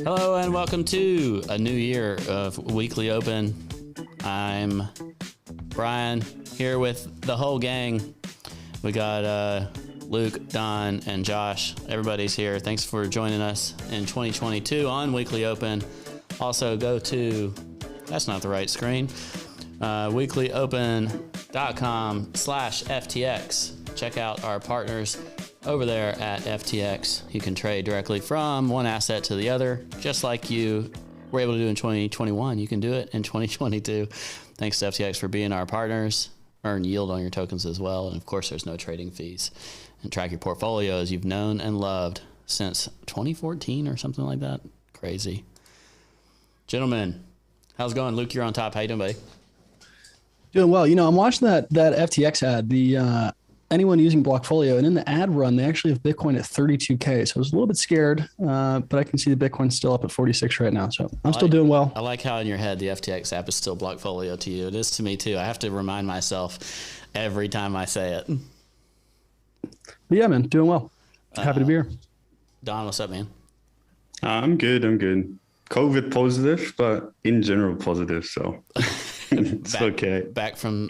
Hello and welcome to a new year of Weekly Open. I'm Brian here with the whole gang. We got Luke, Don, and Josh. Everybody's here. Thanks for joining us in 2022 on Weekly Open. Also go to, that's not the right screen, weeklyopen.com/FTX. Check out our partners over there at FTX. You can trade directly from one asset to the other, just like you were able to do in 2021. You can do it in 2022. Thanks to FTX for being our partners. Earn yield on your tokens as well. And of course, there's no trading fees. And track your portfolio as you've known and loved since 2014 or something like that. Crazy. Gentlemen, how's it going? Luke, you're on top. How you doing, buddy? Doing well. You know, I'm watching that FTX ad, the anyone using Blockfolio, and in the ad run, they actually have Bitcoin at 32K. So I was a little bit scared, but I can see the Bitcoin's still up at 46 right now. So I'm still doing well. I like how in your head the FTX app is still Blockfolio to you. It is to me too. I have to remind myself every time I say it. But yeah, man, doing well. Happy to be here. Don, what's up, man? I'm good. COVID positive, but in general positive. So it's okay. Back from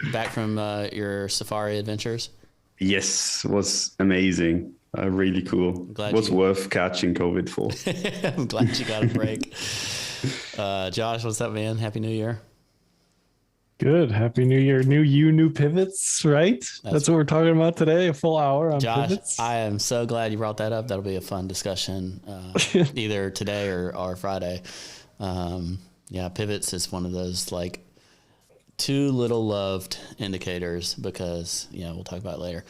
your safari adventures. Yes, was amazing. Really cool. Was worth catching COVID for. I'm glad you got a break. Josh, what's up, man? Happy New Year. Good. Happy New Year. New pivots, right? That's what we're talking about today. A full hour on Josh, pivots. I am so glad you brought that up. That'll be a fun discussion either today or Friday. Yeah, pivots is one of those like too little loved indicators because, we'll talk about it later.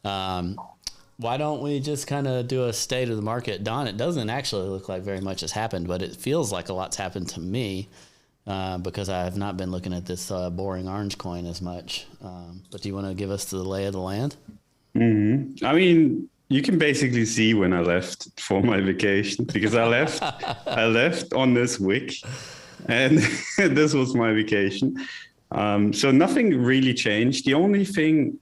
Why don't we just kind of do a state of the market? Don, it doesn't actually look like very much has happened, but it feels like a lot's happened to me because I have not been looking at this boring orange coin as much. But do you want to give us the lay of the land? Mm-hmm. I mean, you can basically see when I left for my vacation because I left on this week and this was my vacation. So nothing really changed. The only thing,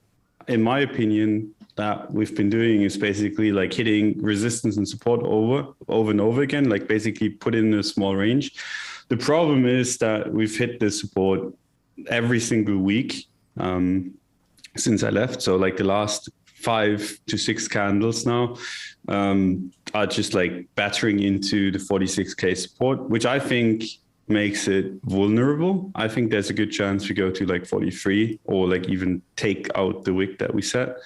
in my opinion, that we've been doing is basically like hitting resistance and support over and over again, like basically put in a small range. The problem is that we've hit the support every single week since I left. So like the last 5 to 6 candles now are just like battering into the 46K support, which I think makes it vulnerable. I think there's a good chance we go to like 43 or like even take out the wick that we set.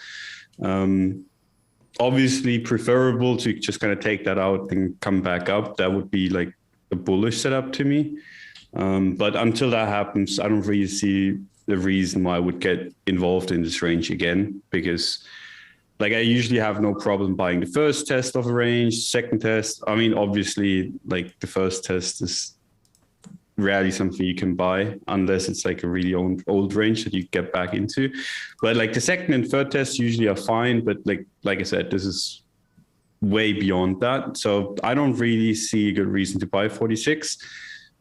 Obviously preferable to just kind of take that out and come back up. That would be like a bullish setup to me. But until that happens, I don't really see the reason why I would get involved in this range again, because like I usually have no problem buying the first test of a range, second test. I mean, obviously like the first test is rarely something you can buy unless it's like a really old range that you get back into. But like the second and third tests usually are fine. But like I said, this is way beyond that. So I don't really see a good reason to buy 46.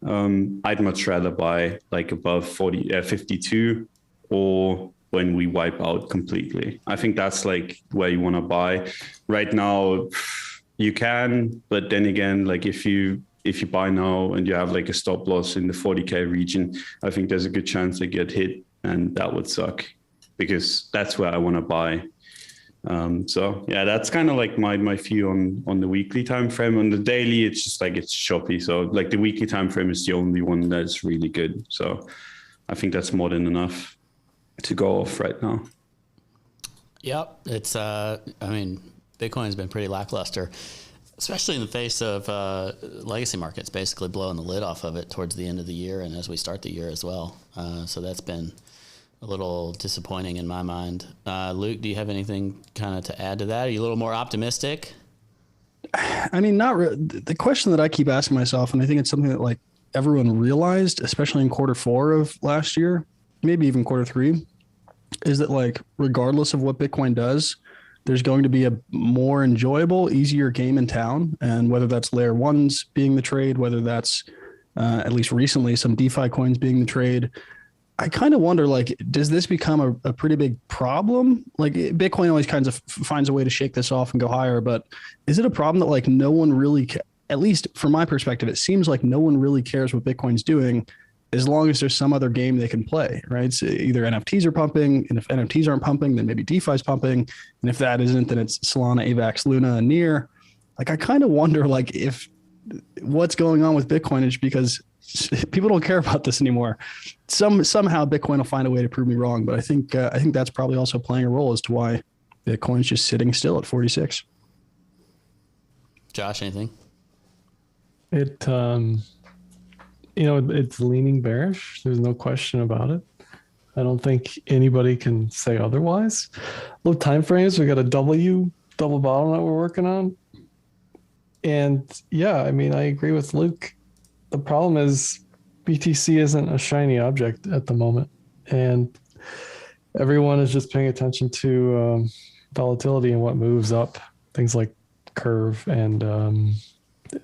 I'd much rather buy like above 52 or when we wipe out completely. I think that's like where you want to buy. Right now, you can, but then again, like if you buy now and you have like a stop loss in the 40K region, I think there's a good chance they get hit, and that would suck because that's where I want to buy. So yeah, that's kind of like my view on the weekly time frame. On the daily, it's just like it's choppy. So like the weekly time frame is the only one that's really good. So I think that's more than enough to go off right now. Yep, it's I mean, Bitcoin's been pretty lackluster, especially in the face of legacy markets basically blowing the lid off of it towards the end of the year and as we start the year as well. So that's been a little disappointing in my mind. Luke, do you have anything kind of to add to that? Are you a little more optimistic? I mean, not really. The question that I keep asking myself, and I think it's something that like everyone realized, especially in Q4 of last year, maybe even Q3, is that like regardless of what Bitcoin does, there's going to be a more enjoyable, easier game in town. And whether that's layer ones being the trade, whether that's at least recently some DeFi coins being the trade, I kind of wonder, like, does this become a pretty big problem? Like Bitcoin always kinds of finds a way to shake this off and go higher, but is it a problem that like no one really at least from my perspective, it seems like no one really cares what Bitcoin's doing as long as there's some other game they can play, right? So either NFTs are pumping, and if NFTs aren't pumping, then maybe DeFi's pumping. And if that isn't, then it's Solana, AVAX, Luna, and Near. Like, I kind of wonder, like, if what's going on with Bitcoin is because people don't care about this anymore. Somehow Bitcoin will find a way to prove me wrong, but I think that's probably also playing a role as to why Bitcoin's just sitting still at 46. Josh, anything? It's leaning bearish. There's no question about it. I don't think anybody can say otherwise. Low time frames, we got a double bottom that we're working on. And yeah, I mean, I agree with Luke. The problem is BTC isn't a shiny object at the moment. And everyone is just paying attention to volatility and what moves up. Things like Curve and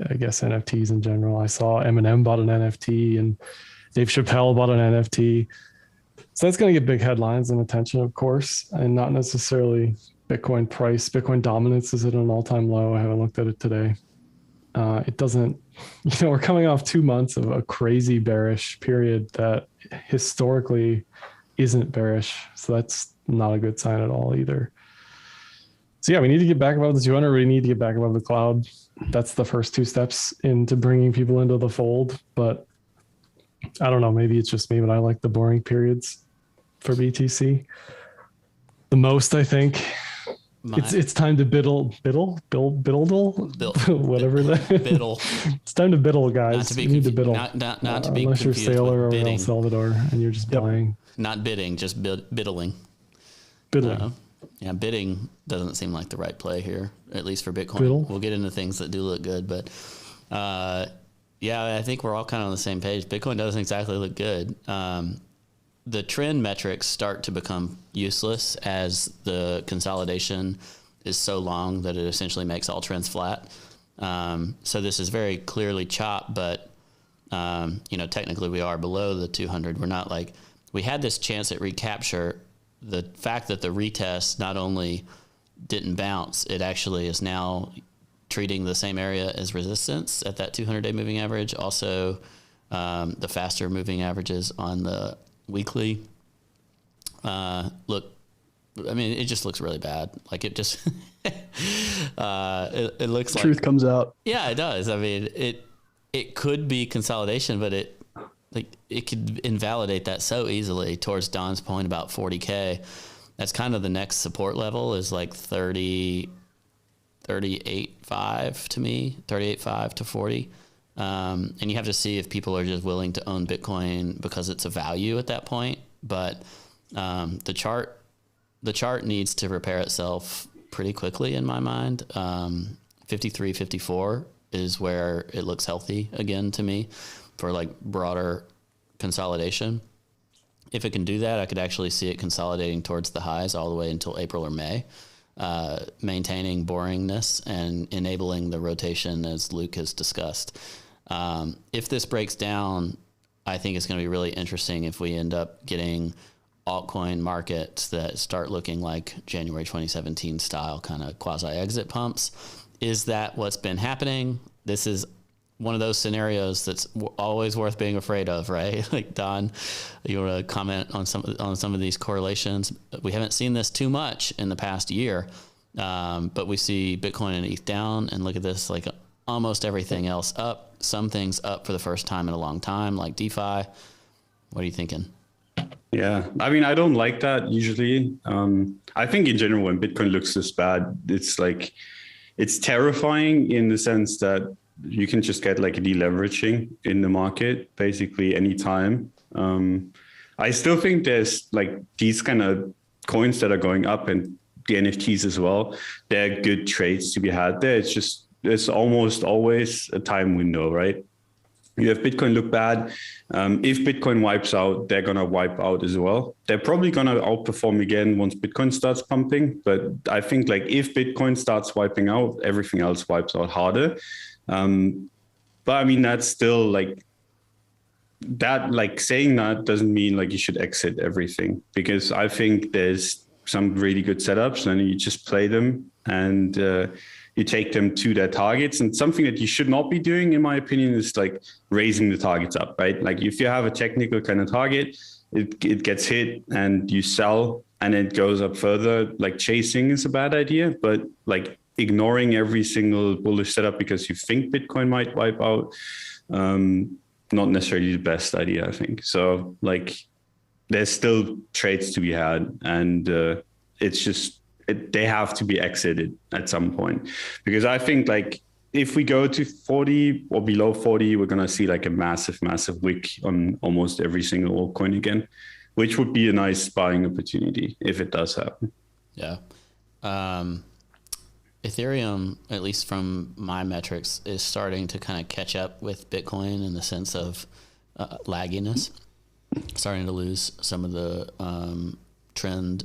I guess NFTs in general. I saw Eminem bought an NFT and Dave Chappelle bought an NFT. So that's going to get big headlines and attention, of course, and not necessarily Bitcoin price. Bitcoin dominance is at an all-time low. I haven't looked at it today. It doesn't, we're coming off 2 months of a crazy bearish period that historically isn't bearish. So that's not a good sign at all either. So yeah, we need to get back above the 200. We need to get back above the cloud. That's the first 2 steps into bringing people into the fold. But I don't know, maybe it's just me, but I like the boring periods for BTC the most, I think. It's time to biddle, whatever that. Biddle. It's time to biddle, guys. You need to biddle. Not to be unless you're Sailor or El Salvador and you're just buying. Not bidding, just biddling. Biddling. Yeah, bidding doesn't seem like the right play here, at least for Bitcoin. Biddle. We'll get into things that do look good, but yeah, I think we're all kind of on the same page. Bitcoin doesn't exactly look good. The trend metrics start to become useless as the consolidation is so long that it essentially makes all trends flat. So this is very clearly chopped, but technically we are below the 200. We're not like, we had this chance at recapture. The fact that the retest not only didn't bounce, it actually is now treating the same area as resistance at that 200-day moving average. Also, the faster moving averages on the weekly look, I mean, it just looks really bad. Like it just, it looks like truth comes out. Yeah, it does. I mean, it could be consolidation, but it could invalidate that so easily. Towards Don's point about 40K, that's kind of the next support level is like 38.5 to me, 38.5 to 40. And you have to see if people are just willing to own Bitcoin because it's a value at that point. But the chart needs to repair itself pretty quickly in my mind. 53, 54 is where it looks healthy again to me for like broader consolidation. If it can do that, I could actually see it consolidating towards the highs all the way until April or May, maintaining boringness and enabling the rotation as Luke has discussed. If this breaks down, I think it's going to be really interesting if we end up getting altcoin markets that start looking like January 2017 style kind of quasi-exit pumps. Is that what's been happening? This is one of those scenarios that's always worth being afraid of, right? Like Don, you want to comment on some of these correlations? We haven't seen this too much in the past year, but we see Bitcoin and ETH down, and look at this, like almost everything else up. Some things up for the first time in a long time, like DeFi. What are you thinking? Yeah, I mean, I don't like that usually. I think in general, when Bitcoin looks this bad, it's like, it's terrifying in the sense that you can just get like a deleveraging in the market basically anytime. I still think there's like these kind of coins that are going up and the NFTs as well. They're good trades to be had there. It's just, there's almost always a time window, right? You have Bitcoin look bad. If Bitcoin wipes out, they're going to wipe out as well. They're probably going to outperform again once Bitcoin starts pumping. But I think like if Bitcoin starts wiping out, everything else wipes out harder. But I mean, that's still like that, like saying that doesn't mean like you should exit everything, because I think there's some really good setups and you just play them and you take them to their targets. And something that you should not be doing, in my opinion, is like raising the targets up, right? Like if you have a technical kind of target, it gets hit and you sell and it goes up further. Like chasing is a bad idea, but like ignoring every single bullish setup because you think Bitcoin might wipe out, not necessarily the best idea, I think. So like there's still trades to be had, and it's just, they have to be exited at some point, because I think like if we go to 40 or below 40, we're going to see like a massive wick on almost every single altcoin again, which would be a nice buying opportunity if it does happen. Yeah. Ethereum, at least from my metrics, is starting to kind of catch up with Bitcoin in the sense of lagginess, starting to lose some of the trend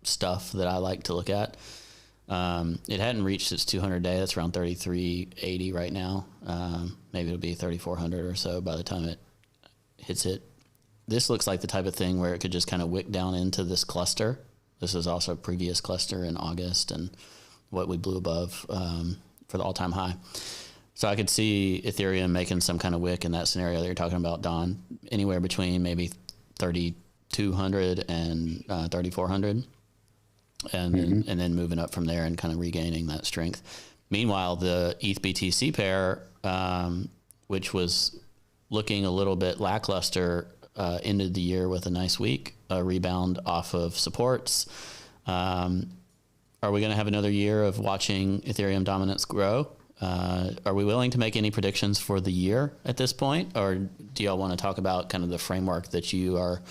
stuff that I like to look at. It hadn't reached its 200-day. That's around 3380 right now. Maybe it'll be 3400 or so by the time it hits it. This looks like the type of thing where it could just kind of wick down into this cluster. This is also a previous cluster in August and what we blew above for the all-time high. So I could see Ethereum making some kind of wick in that scenario that you're talking about, Don, anywhere between maybe 3,200 and 3,400, and then moving up from there and kind of regaining that strength. Meanwhile, the ETH BTC pair, which was looking a little bit lackluster, ended the year with a nice week, a rebound off of supports. Are we going to have another year of watching Ethereum dominance grow? Are we willing to make any predictions for the year at this point? Or do y'all want to talk about kind of the framework that you are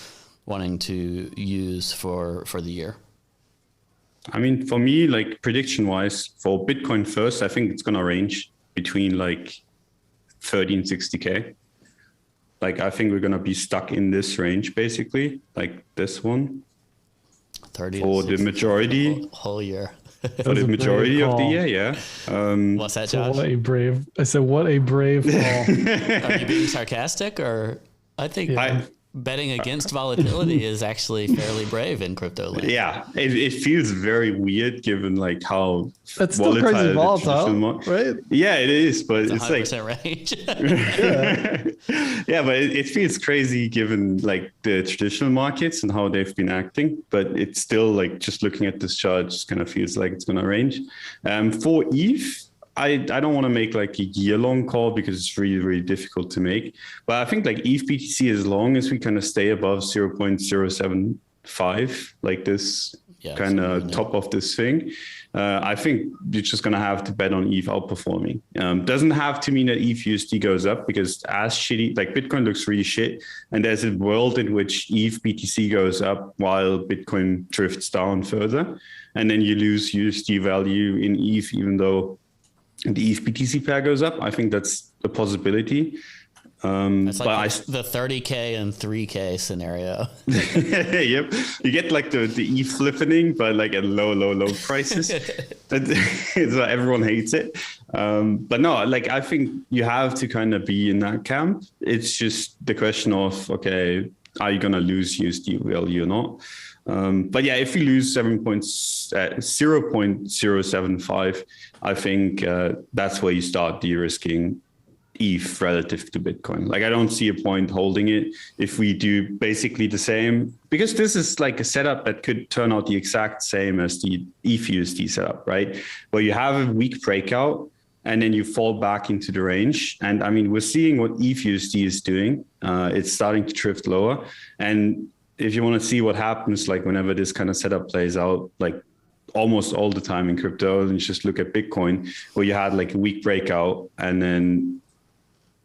wanting to use for the year? I mean, for me, like prediction wise, for Bitcoin first, I think it's going to range between like 30 and 60K. Like, I think we're going to be stuck in this range, basically, like this one. 30 for the majority whole year. For the majority of the year, yeah. What's that, Josh? What a brave call. Are you being sarcastic, or I think betting against volatility is actually fairly brave in crypto land. Yeah, it feels very weird given like how that's still crazy volatile, right? Yeah, it is, but it's like 100% range. Yeah, but it feels crazy given like the traditional markets and how they've been acting. But it's still like just looking at this chart, just kind of feels like it's going to range. For ETH, I don't want to make like a year-long call because it's really, really difficult to make. But I think like ETH BTC, as long as we kind of stay above 0.075, like this kind of top of this thing, I think you're just going to have to bet on ETH outperforming. Doesn't have to mean that ETH USD goes up, because as shitty, like Bitcoin looks really shit. And there's a world in which ETH BTC goes up while Bitcoin drifts down further. And then you lose USD value in ETH, even though the ETH BTC pair goes up. I think that's a possibility. That's like the 30K and 3K scenario. Yep. You get like the ETH flippening, but like at low prices. So everyone hates it. But no, like I think you have to kind of be in that camp. It's just the question of, okay, are you going to lose USD value or not? But yeah, if you lose 0.075, I think that's where you start de-risking ETH relative to Bitcoin. Like I don't see a point holding it if we do basically the same, because this is like a setup that could turn out the exact same as the ETH USD setup, right? Where you have a weak breakout and then you fall back into the range. And I mean, we're seeing what ETH USD is doing. It's starting to drift lower. And if you want to see what happens, like whenever this kind of setup plays out, like almost all the time in crypto, and you just look at Bitcoin, where you had like a weak breakout and then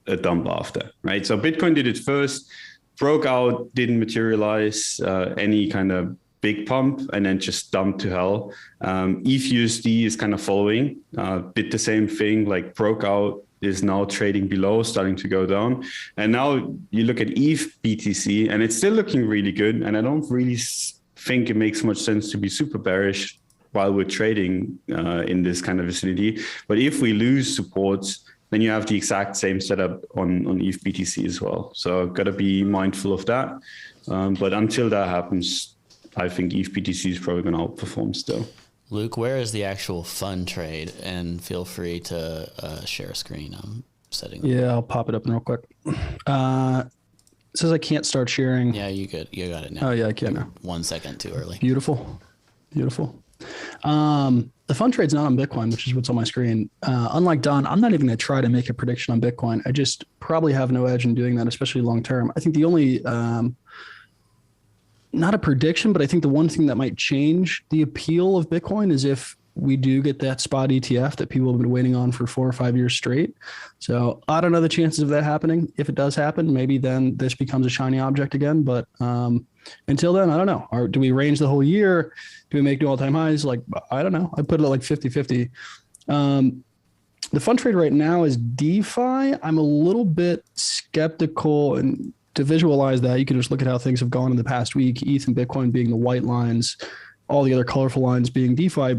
a dump after, right? So Bitcoin did it first, broke out, didn't materialize any kind of big pump, and then just dumped to hell. ETH USD is kind of following, did the same thing, like broke out, is now trading below, starting to go down. And now you look at ETH BTC and it's still looking really good. And I don't really think it makes much sense to be super bearish while we're trading in this kind of vicinity. But if we lose supports, then you have the exact same setup on ETH BTC as well. So got to be mindful of that. But until that happens, I think ETH BTC is probably going to outperform still. Luke, where is the actual fund trade? And feel free to share a screen. I'm setting. Yeah, I'll pop it up real quick. It says I can't start sharing. Yeah, you good. You got it now. Oh yeah, I can now. 1 second too early. Beautiful. The fund trade's not on Bitcoin, which is what's on my screen. Unlike Don, I'm not even going to try to make a prediction on Bitcoin. I just probably have no edge in doing that, especially long term. I think the only, not a prediction, but I think the one thing that might change the appeal of Bitcoin is if we do get that spot ETF that people have been waiting on for 4 or 5 years straight. So I don't know the chances of that happening. If it does happen, maybe then this becomes a shiny object again. But until then, I don't know. Or do we range the whole year? Do we make new all-time highs? Like, I don't know. I put it at like 50-50. The fund trade right now is DeFi. I'm a little bit skeptical, and to visualize that, you can just look at how things have gone in the past week. ETH and Bitcoin being the white lines, all the other colorful lines being DeFi.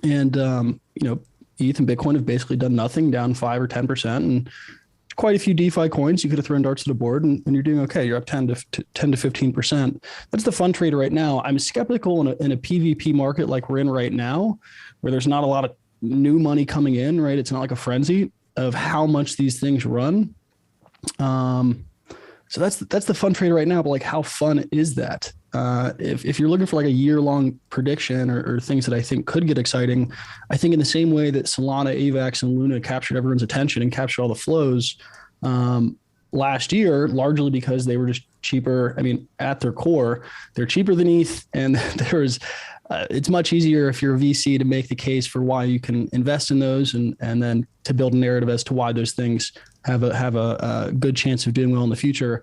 And, ETH and Bitcoin have basically done nothing, down 5 or 10%. And quite a few DeFi coins you could have thrown darts to the board, and you're doing okay. You're up 10 to 15%. That's the fund trade right now. I'm skeptical in a PvP market like we're in right now, where there's not a lot of new money coming in, right? It's not like a frenzy of how much these things run. So that's the fun trade right now, but like, how fun is that? If you're looking for like a year-long prediction or things that I think could get exciting, I think in the same way that Solana, AVAX, and Luna captured everyone's attention and captured all the flows last year, largely because they were just cheaper. I mean, at their core, they're cheaper than ETH, and it's much easier if you're a VC to make the case for why you can invest in those, and then to build a narrative as to why those things have a good chance of doing well in the future.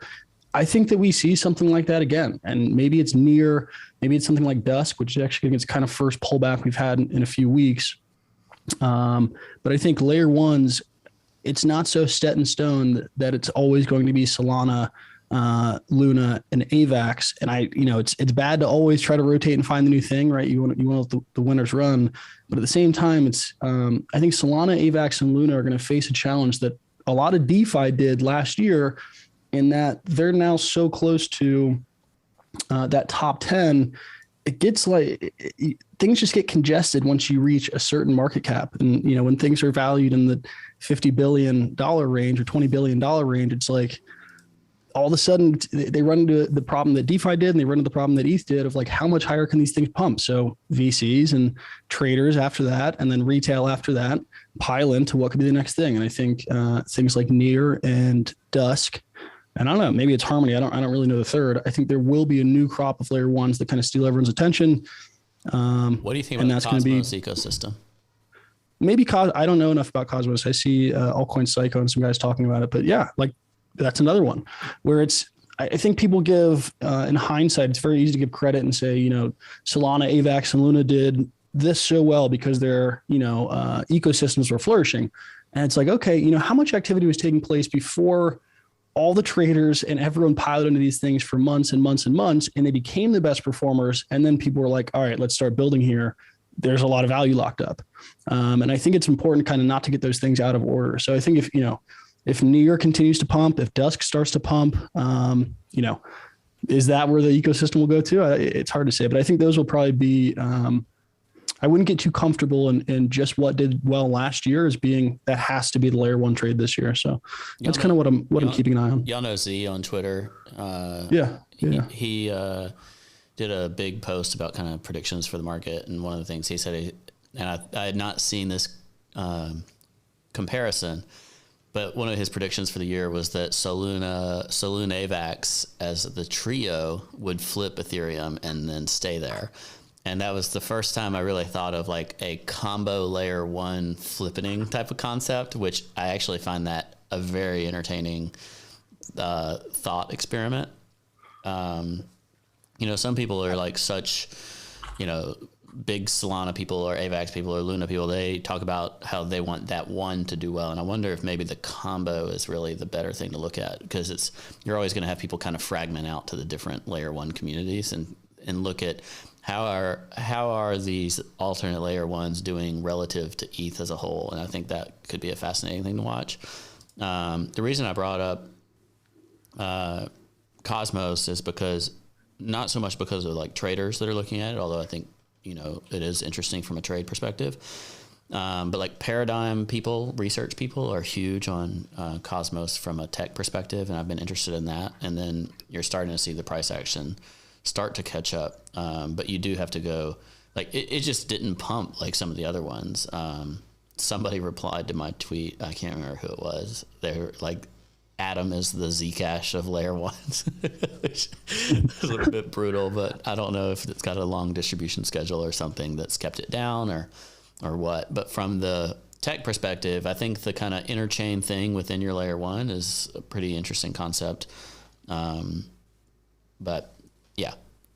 I think that we see something like that again, and maybe it's something like Dusk, which is actually its kind of first pullback we've had in a few weeks. But I think layer ones, it's not so set in stone that it's always going to be Solana, Luna, and AVAX. And it's bad to always try to rotate and find the new thing, right? You want to let the winners run, but at the same time, it's I think Solana, AVAX, and Luna are going to face a challenge that a lot of DeFi did last year, in that they're now so close to that top 10. It gets like things just get congested once you reach a certain market cap. And, when things are valued in the $50 billion range or $20 billion range, it's like all of a sudden they run into the problem that DeFi did, and they run into the problem that ETH did of like, how much higher can these things pump? So VCs and traders after that, and then retail after that, pile into what could be the next thing. And I think things like Near and Dusk, and I don't know, maybe it's Harmony. I don't really know the third. I think there will be a new crop of layer ones that kind of steal everyone's attention. What do you think about the Cosmos ecosystem? Maybe I don't know enough about Cosmos. I see Altcoin Psycho and some guys talking about it, but yeah, like that's another one where I think people give, in hindsight, it's very easy to give credit and say, Solana, AVAX, and Luna did this so well because their, ecosystems were flourishing. And it's like, okay, how much activity was taking place before all the traders and everyone piled into these things for months and months and months, and they became the best performers. And then people were like, all right, let's start building here. There's a lot of value locked up. And I think it's important kind of not to get those things out of order. So I think if Near continues to pump, if Dusk starts to pump, is that where the ecosystem will go to? It's hard to say, but I think those will probably be, I wouldn't get too comfortable in just what did well last year as being that has to be the layer one trade this year. So that's kind of what I'm keeping an eye on. Y'all know Z on Twitter. Yeah. He did a big post about kind of predictions for the market. And one of the things he said, and I had not seen this comparison, but one of his predictions for the year was that Soluna AVAX as the trio would flip Ethereum and then stay there. And that was the first time I really thought of like a combo layer one flippening type of concept, which I actually find that a very entertaining thought experiment. Some people are like such, big Solana people or AVAX people or Luna people. They talk about how they want that one to do well. And I wonder if maybe the combo is really the better thing to look at, because you're always going to have people kind of fragment out to the different layer one communities and look at how are these alternate layer ones doing relative to ETH as a whole. And I think that could be a fascinating thing to watch. The reason I brought up Cosmos is because not so much because of like traders that are looking at it, although I think it is interesting from a trade perspective. But like paradigm people, research people are huge on Cosmos from a tech perspective, and I've been interested in that. And then you're starting to see the price action start to catch up. But you do have to go, like it just didn't pump like some of the other ones. Somebody replied to my tweet. I can't remember who it was. They're like, Atom is the Zcash of layer ones. Which is a little bit brutal, but I don't know if it's got a long distribution schedule or something that's kept it down or what. But from the tech perspective, I think the kind of interchain thing within your layer one is a pretty interesting concept. But yeah,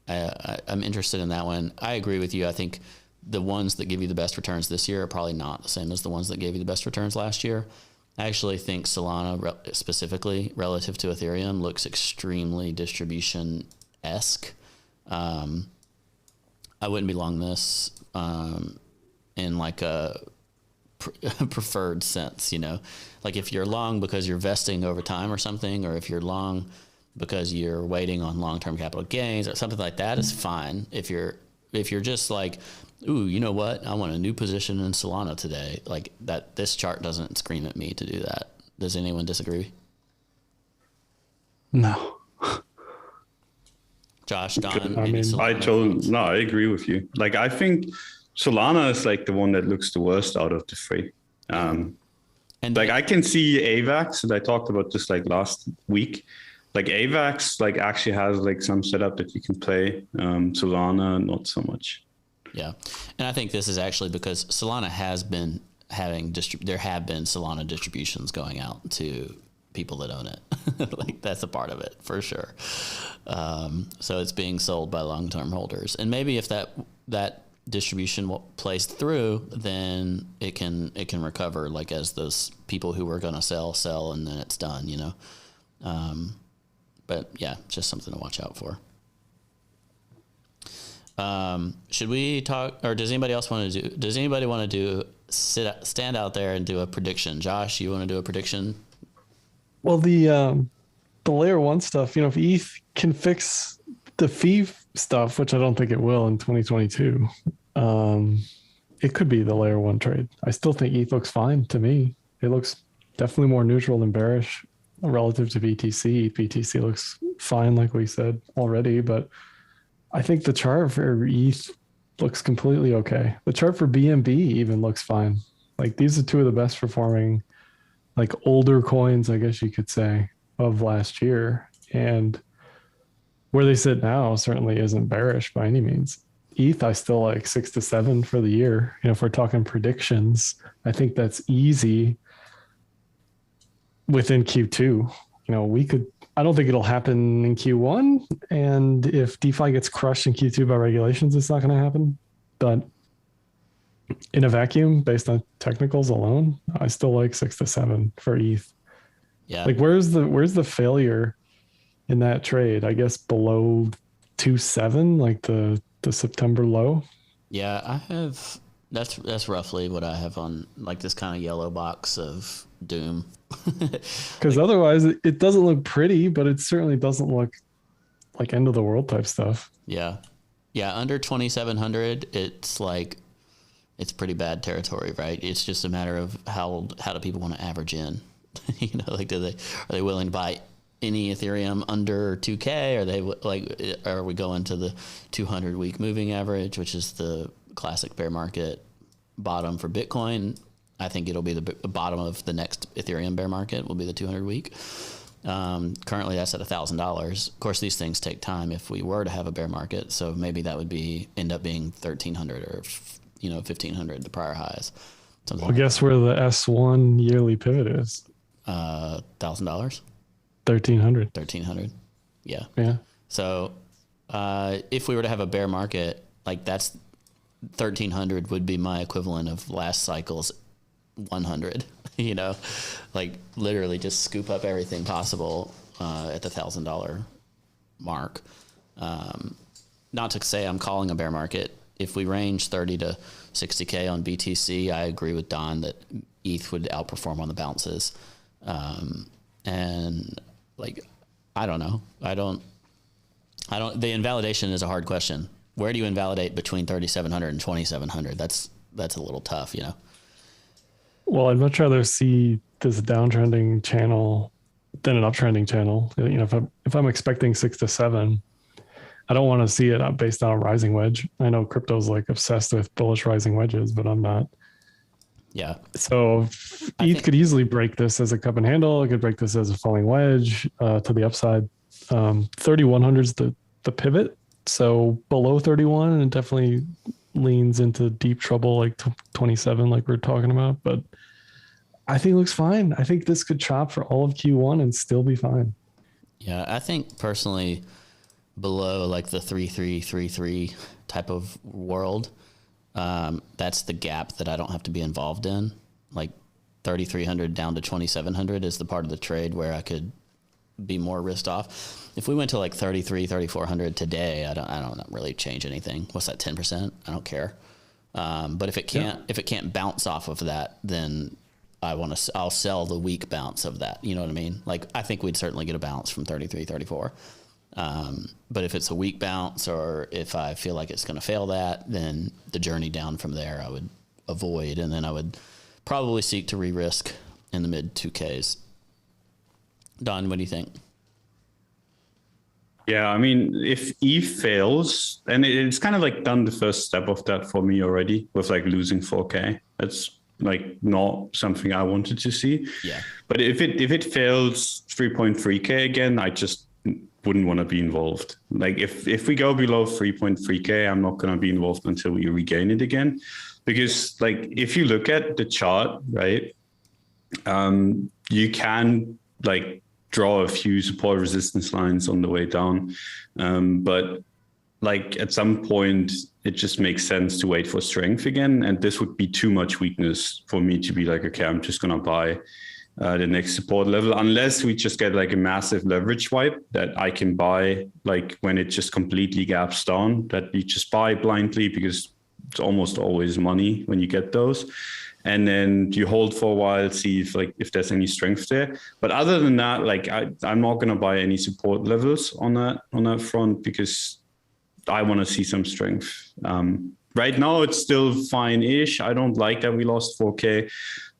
I'm interested in that one. I agree with you. I think the ones that give you the best returns this year are probably not the same as the ones that gave you the best returns last year. I actually think Solana specifically relative to Ethereum looks extremely distribution-esque. I wouldn't be long this in like a preferred sense, like if you're long because you're vesting over time or something, or if you're long because you're waiting on long-term capital gains or something like that is fine. If you're just like, ooh, you know what? I want a new position in Solana today. Like that, this chart doesn't scream at me to do that. Does anyone disagree? No. Josh, Don, I agree with you. Like, I think Solana is like the one that looks the worst out of the three. And like, I can see AVAX that I talked about just like last week. Like AVAX like actually has like some setup that you can play. Solana, not so much. Yeah. And I think this is actually because Solana has been having there have been Solana distributions going out to people that own it. Like that's a part of it for sure. So it's being sold by long-term holders. And maybe if that distribution plays through, then it can recover like as those people who were going to sell and then it's done, but yeah, just something to watch out for. Should we talk, or does anybody want to stand out there and do a prediction? Josh, you want to do a prediction? Well, the layer one stuff, if ETH can fix the fee stuff, which I don't think it will in 2022, it could be the layer one trade. I still think ETH looks fine to me. It looks definitely more neutral than bearish relative to BTC. BTC looks fine, like we said already, but I think the chart for ETH looks completely okay. The chart for BNB even looks fine. Like these are two of the best performing, like older coins, I guess you could say, of last year. And where they sit now certainly isn't bearish by any means. ETH, I still like 6 to 7 for the year. If we're talking predictions, I think that's easy within Q2. I don't think it'll happen in Q1. And if DeFi gets crushed in Q2 by regulations, it's not going to happen. But in a vacuum, based on technicals alone, I still like 6 to 7 for ETH. Yeah. Like where's the failure in that trade? I guess below 2.7, like the September low. Yeah, that's roughly what I have on like this kind of yellow box of doom. Because otherwise it doesn't look pretty, but it certainly doesn't look like end of the world type stuff. Yeah. Under 2,700, it's like, it's pretty bad territory, right? It's just a matter of how do people want to average in? Like are they willing to buy any Ethereum under 2K? Are we going to the 200-week moving average, which is the classic bear market bottom for Bitcoin? I think it'll be the bottom of the next Ethereum bear market will be the 200-week. Currently, that's at $1,000. Of course, these things take time if we were to have a bear market. So maybe that would end up being 1,300 or 1,500, the prior highs. Guess where the S1 yearly pivot is? $1,000. 1,300. 1,300. Yeah. Yeah. So if we were to have a bear market, like that's 1,300 would be my equivalent of last cycle's 100. Like literally just scoop up everything possible at the $1,000 mark. Not to say I'm calling a bear market. If we range 30 to 60K on BTC, I agree with Don that ETH would outperform on the bounces. And like, I don't know. The invalidation is a hard question. where do you invalidate between 3,700 and 2,700? That's a little tough, Well, I'd much rather see this downtrending channel than an uptrending channel. If I'm expecting 6 to 7, I don't want to see it based on a rising wedge. I know crypto's like obsessed with bullish rising wedges, but I'm not. Yeah. So ETH could easily break this as a cup and handle. It could break this as a falling wedge to the upside. 3,100 is the pivot. So below 31, and it definitely leans into deep trouble, like 27, like we're talking about. But I think it looks fine. I think this could chop for all of Q1 and still be fine. Yeah, I think personally below like the 3,333 type of world, that's the gap that I don't have to be involved in. Like 3,300 down to 2,700 is the part of the trade where I could be more risked off. If we went to like 3,400 today, I don't really change anything. What's that, 10%? I don't care. But if it can't bounce off of that, then I'll sell the weak bounce of that. You know what I mean? Like, I think we'd certainly get a bounce from 33, 34. But if it's a weak bounce, or if I feel like it's going to fail that, then the journey down from there I would avoid, and then I would probably seek to re-risk in the mid 2Ks. Don, what do you think? Yeah, I mean, if ETH fails, and it's kind of like done the first step of that for me already with like losing 4K. That's like not something I wanted to see. Yeah. But if it fails 3.3K again, I just wouldn't want to be involved. Like if we go below 3.3K, I'm not going to be involved until we regain it again. Because like if you look at the chart, right, you can like draw a few support resistance lines on the way down. But like at some point, it just makes sense to wait for strength again. And this would be too much weakness for me to be like, okay, I'm just going to buy the next support level, unless we just get like a massive leverage wipe that I can buy, like when it just completely gaps down, that you just buy blindly because it's almost always money when you get those. And then you hold for a while, see if there's any strength there. But other than that, like I'm not going to buy any support levels on that front because I want to see some strength. Right now, it's still fine-ish. I don't like that we lost 4K.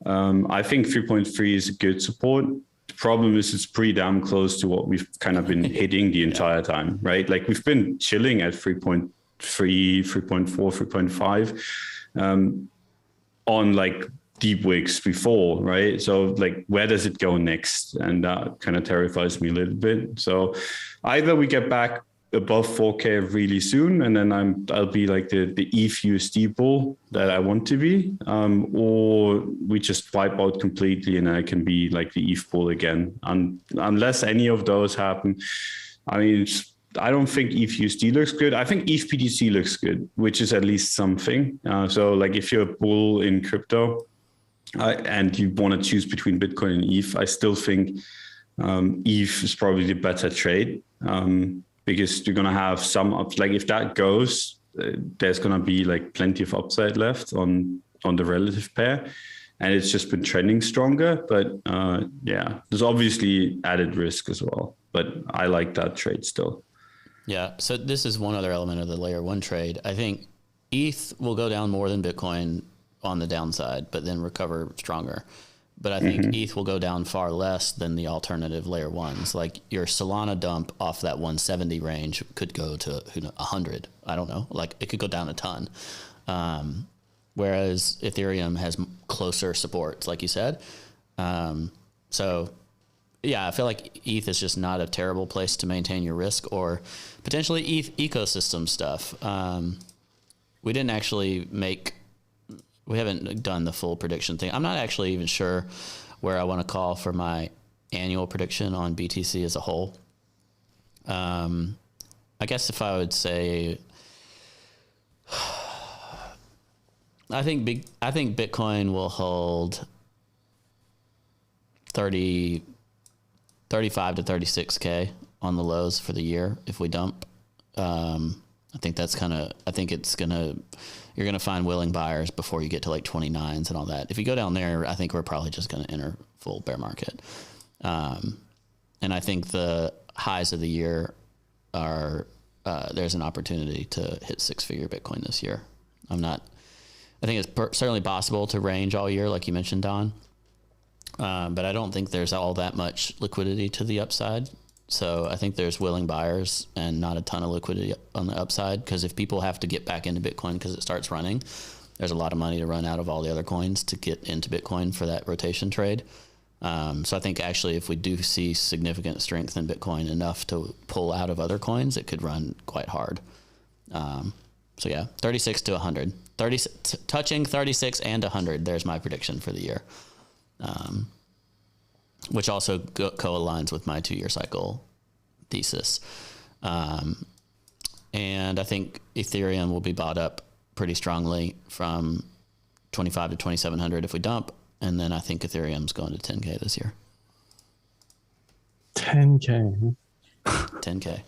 I think 3.3 is a good support. The problem is it's pretty damn close to what we've kind of been hitting the entire time, right? Like we've been chilling at 3.3, 3.4, 3.5 on like deep wicks before, right? So like, where does it go next? And that kind of terrifies me a little bit. So either we get back above 4K really soon, and then I'll be like the ETH USD bull that I want to be, or we just wipe out completely and I can be like the ETH bull again. Unless any of those happen, I mean, I don't think ETH USD looks good. I think ETH BTC looks good, which is at least something. So like if you're a bull in crypto and you want to choose between Bitcoin and ETH, I still think ETH is probably the better trade. Because you're going to have some ups. Like if that goes, there's going to be like plenty of upside left on the relative pair. And it's just been trending stronger. But yeah, there's obviously added risk as well. But I like that trade still. Yeah. So this is one other element of the layer one trade. I think ETH will go down more than Bitcoin on the downside, but then recover stronger. But I think ETH will go down far less than the alternative layer ones. Like your Solana dump off that 170 range could go to 100. I don't know. Like it could go down a ton. Whereas Ethereum has closer supports, like you said. So yeah, I feel like ETH is just not a terrible place to maintain your risk, or potentially ETH ecosystem stuff. We haven't done the full prediction thing. I'm not actually even sure where I want to call for my annual prediction on BTC as a whole. I guess if I would say, I think Bitcoin will hold 35 to 36K on the lows for the year if we dump. I think you're going to find willing buyers before you get to like 29s and all that. If you go down there, I think we're probably just going to enter full bear market. And I think the highs of the year are there's an opportunity to hit 6-figure Bitcoin this year. I think it's certainly possible to range all year, like you mentioned, Don. But I don't think there's all that much liquidity to the upside. So I think there's willing buyers and not a ton of liquidity on the upside, because if people have to get back into Bitcoin because it starts running, there's a lot of money to run out of all the other coins to get into Bitcoin for that rotation trade. So I think actually if we do see significant strength in Bitcoin enough to pull out of other coins, it could run quite hard. So yeah, 36 to 100. Touching 36 and 100, there's my prediction for the year. Which also co-aligns with my 2-year cycle thesis. And I think Ethereum will be bought up pretty strongly from 25 to 2,700 if we dump. And then I think Ethereum's going to 10K this year. 10K. 10K.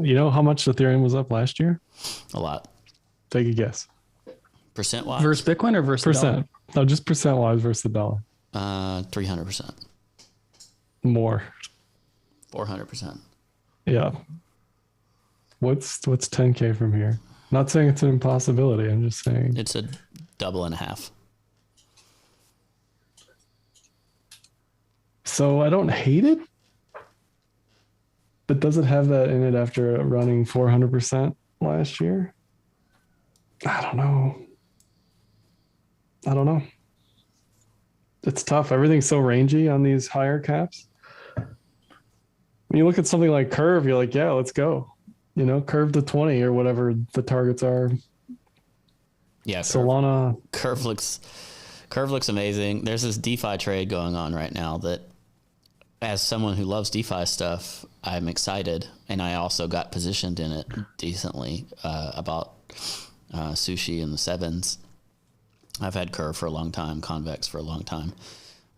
You know how much Ethereum was up last year? A lot. Take a guess. Percent-wise? Versus Bitcoin or versus Percent. No, just percent-wise versus the dollar. 300%. More. 400%. Yeah. What's 10K from here? Not saying it's an impossibility. I'm just saying It's a double and a half. So I don't hate it, but does it have that in it after running 400% last year? I don't know. It's tough. Everything's so rangy on these higher caps. When you look at something like Curve, you're like, yeah, let's go. Curve to 20 or whatever the targets are. Yeah, Solana. Curve looks amazing. There's this DeFi trade going on right now that, as someone who loves DeFi stuff, I'm excited, and I also got positioned in it decently about Sushi in the 7s. I've had Curve for a long time, Convex for a long time.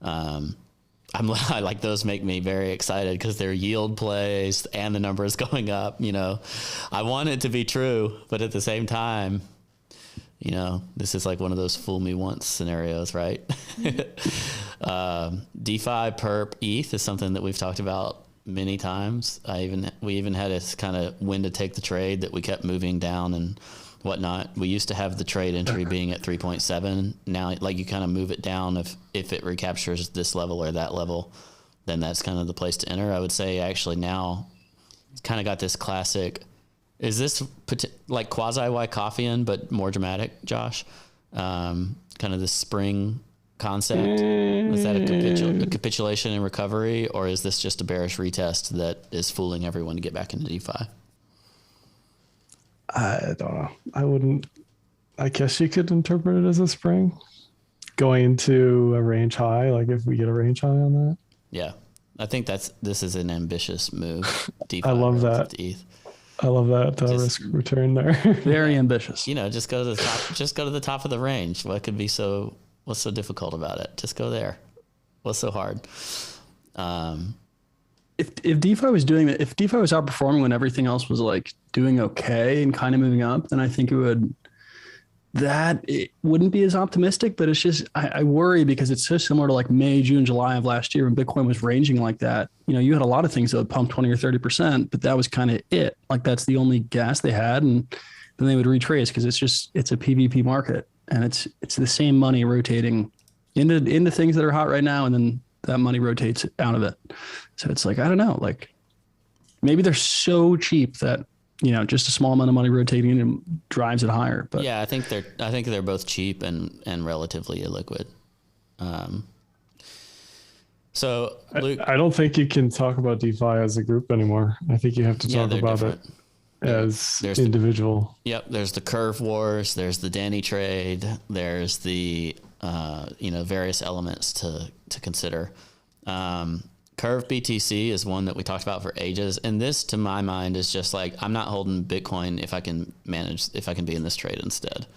I like those, make me very excited because they're yield plays and the number is going up. I want it to be true, but at the same time, this is like one of those fool me once scenarios, right? DeFi, perp, ETH is something that we've talked about many times. We even had this kind of when to take the trade that we kept moving down and whatnot. We used to have the trade entry being at 3.7. Now, like, you kind of move it down if it recaptures this level or that level, then that's kind of the place to enter. I would say actually now it's kind of got this classic. Is this like quasi Wyckofian but more dramatic, Josh? Kind of the spring concept. Is that a capitulation and recovery, or is this just a bearish retest that is fooling everyone to get back into DeFi? I don't know. I guess you could interpret it as a spring going into a range high. Like if we get a range high on that. Yeah. I think this is an ambitious move. DeFi I love that. to ETH. I love that risk return there. Very ambitious. Just go to the top. Just go to the top of the range. What's so difficult about it? Just go there. What's so hard? If DeFi was doing that, if DeFi was outperforming when everything else was like doing okay and kind of moving up, then I think it wouldn't be as optimistic. But it's just I worry because it's so similar to like May, June, July of last year when Bitcoin was ranging like that. You had a lot of things that would pump 20 or 30%, but that was kind of it. Like that's the only gas they had, and then they would retrace because it's a PvP market, and it's the same money rotating into things that are hot right now, and then that money rotates out of it. So it's like, I don't know, like maybe they're so cheap that, just a small amount of money rotating in drives it higher. But yeah, I think they're both cheap and relatively illiquid. So Luke, I don't think you can talk about DeFi as a group anymore. I think you have to talk about it as individual. There's the Curve Wars, there's the Danny trade, there's the various elements to consider. Curve BTC is one that we talked about for ages, and this, to my mind, is just like, I'm not holding Bitcoin if I can be in this trade instead.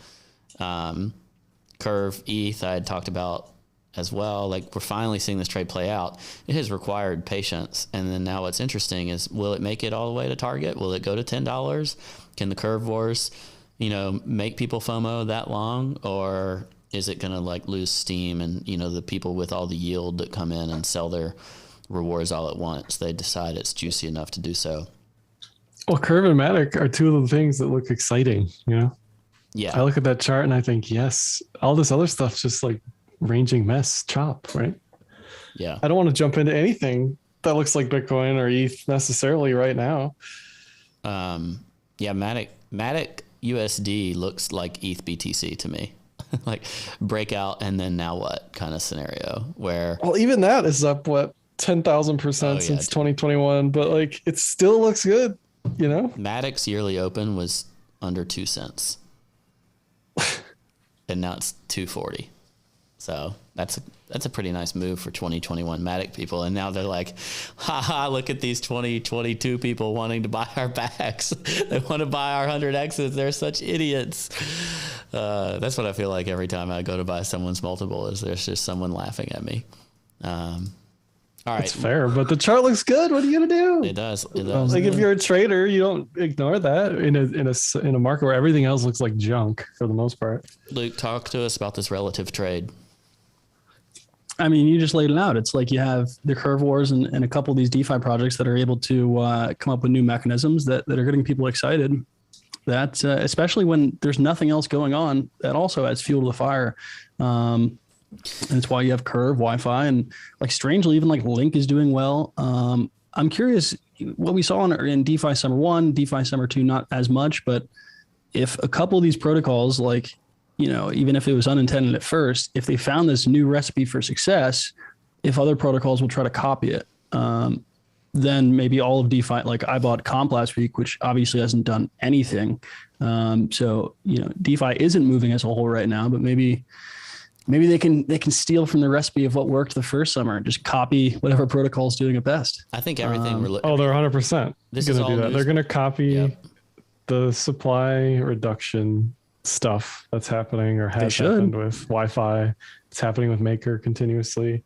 Curve ETH I had talked about as well. Like, we're finally seeing this trade play out. It has required patience, and then now what's interesting is, will it make it all the way to target? Will it go to $10? Can the Curve Wars, make people FOMO that long, or is it going to like lose steam and, the people with all the yield that come in and sell their rewards all at once, they decide it's juicy enough to do so. Well, Curve and Matic are two of the things that look exciting. Yeah. I look at that chart and I think, yes, all this other stuff's just like ranging mess chop, right? Yeah. I don't want to jump into anything that looks like Bitcoin or ETH necessarily right now. Yeah, Matic USD looks like ETH BTC to me. Like breakout and then now what kind of scenario where Well, even that is up 10,000% since 2021, but like it still looks good, Matic's yearly open was under 2 cents. And now it's 240. So that's a pretty nice move for 2021 Matic people. And now they're like, haha, look at these 2022 people wanting to buy our backs. They want to buy our 100Xs. They're such idiots. That's what I feel like every time I go to buy someone's multiple is there's just someone laughing at me. All right. It's fair, but the chart looks good. What are you going to do? It does. It does. Like if you're a trader, you don't ignore that in a market where everything else looks like junk for the most part. Luke, talk to us about this relative trade. I mean, you just laid it out. It's like you have the Curve Wars and a couple of these DeFi projects that are able to come up with new mechanisms that are getting people excited. That especially when there's nothing else going on, that also adds fuel to the fire. And it's why you have Curve, Wi-Fi, and like strangely, even like Link is doing well. I'm curious what we saw in DeFi Summer 1, DeFi Summer 2, not as much, but if a couple of these protocols, like, even if it was unintended at first, if they found this new recipe for success, if other protocols will try to copy it, then maybe all of DeFi, like I bought Comp last week, which obviously hasn't done anything. So, DeFi isn't moving as a whole right now, but maybe they can steal from the recipe of what worked the first summer and just copy whatever protocol is doing it best. I think everything. They're 100%. This going is to do that. They're going to copy Yep. the supply reduction stuff that's happening or has happened with Wi-Fi. It's happening with Maker continuously.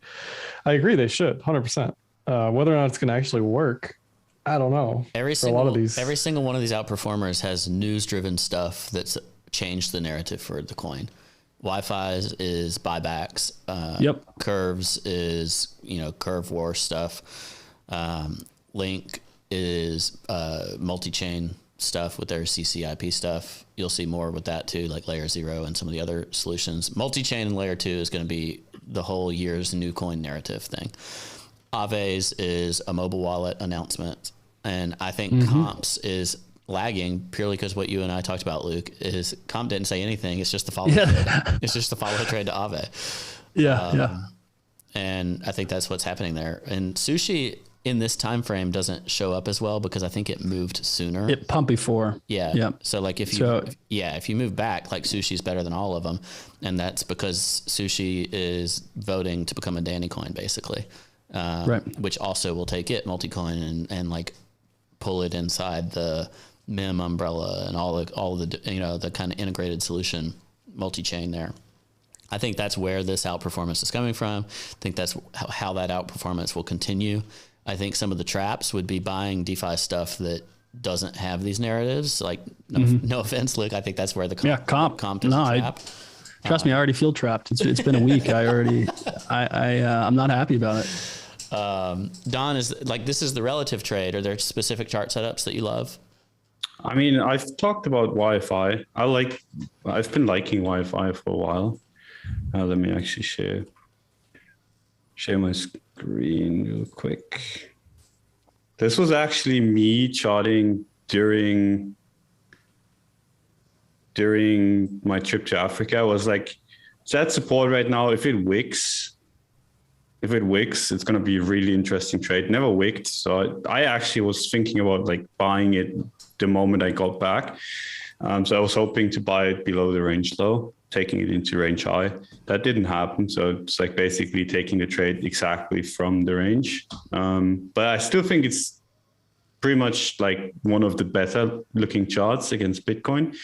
I agree. They should 100%. Whether or not it's going to actually work, I don't know. Every single one of these outperformers has news-driven stuff that's changed the narrative for the coin. Wi-Fi is buybacks. Curves is Curve War stuff. Link is multi-chain stuff with their CCIP stuff. You'll see more with that too, like Layer 0 and some of the other solutions. Multi-chain and Layer 2 is going to be the whole year's new coin narrative thing. Aves is a mobile wallet announcement. And I think Comps is lagging purely because what you and I talked about, Luke, is Comp didn't say anything. It's just the follow trade. It's just the follow trade to Aave. And I think that's what's happening there. And Sushi in this time frame doesn't show up as well because I think it moved sooner. It pumped before. Yeah. So like if you move back, like Sushi's better than all of them, and that's because Sushi is voting to become a Danny coin basically, which also will take it multi-coin and like pull it inside the MIM umbrella and all the the kind of integrated solution multi-chain there. I think that's where this outperformance is coming from. I think that's how that outperformance will continue. I think some of the traps would be buying DeFi stuff that doesn't have these narratives. Like, no offense, Luke. I think that's where the comp is a trap. Trust me, I already feel trapped. It's been a week. I'm not happy about it. Don, this is the relative trade. Are there specific chart setups that you love? I mean, I've talked about Wi-Fi. I've been liking Wi-Fi for a while. Let me actually share my screen real quick. This was actually me charting during my trip to Africa. I was like, it's at support right now. If it wicks, it's going to be a really interesting trade. Never wicked. So I actually was thinking about like buying it the moment I got back. So I was hoping to buy it below the range low, taking it into range high. That didn't happen. So it's like basically taking the trade exactly from the range. But I still think it's pretty much like one of the better looking charts against Bitcoin,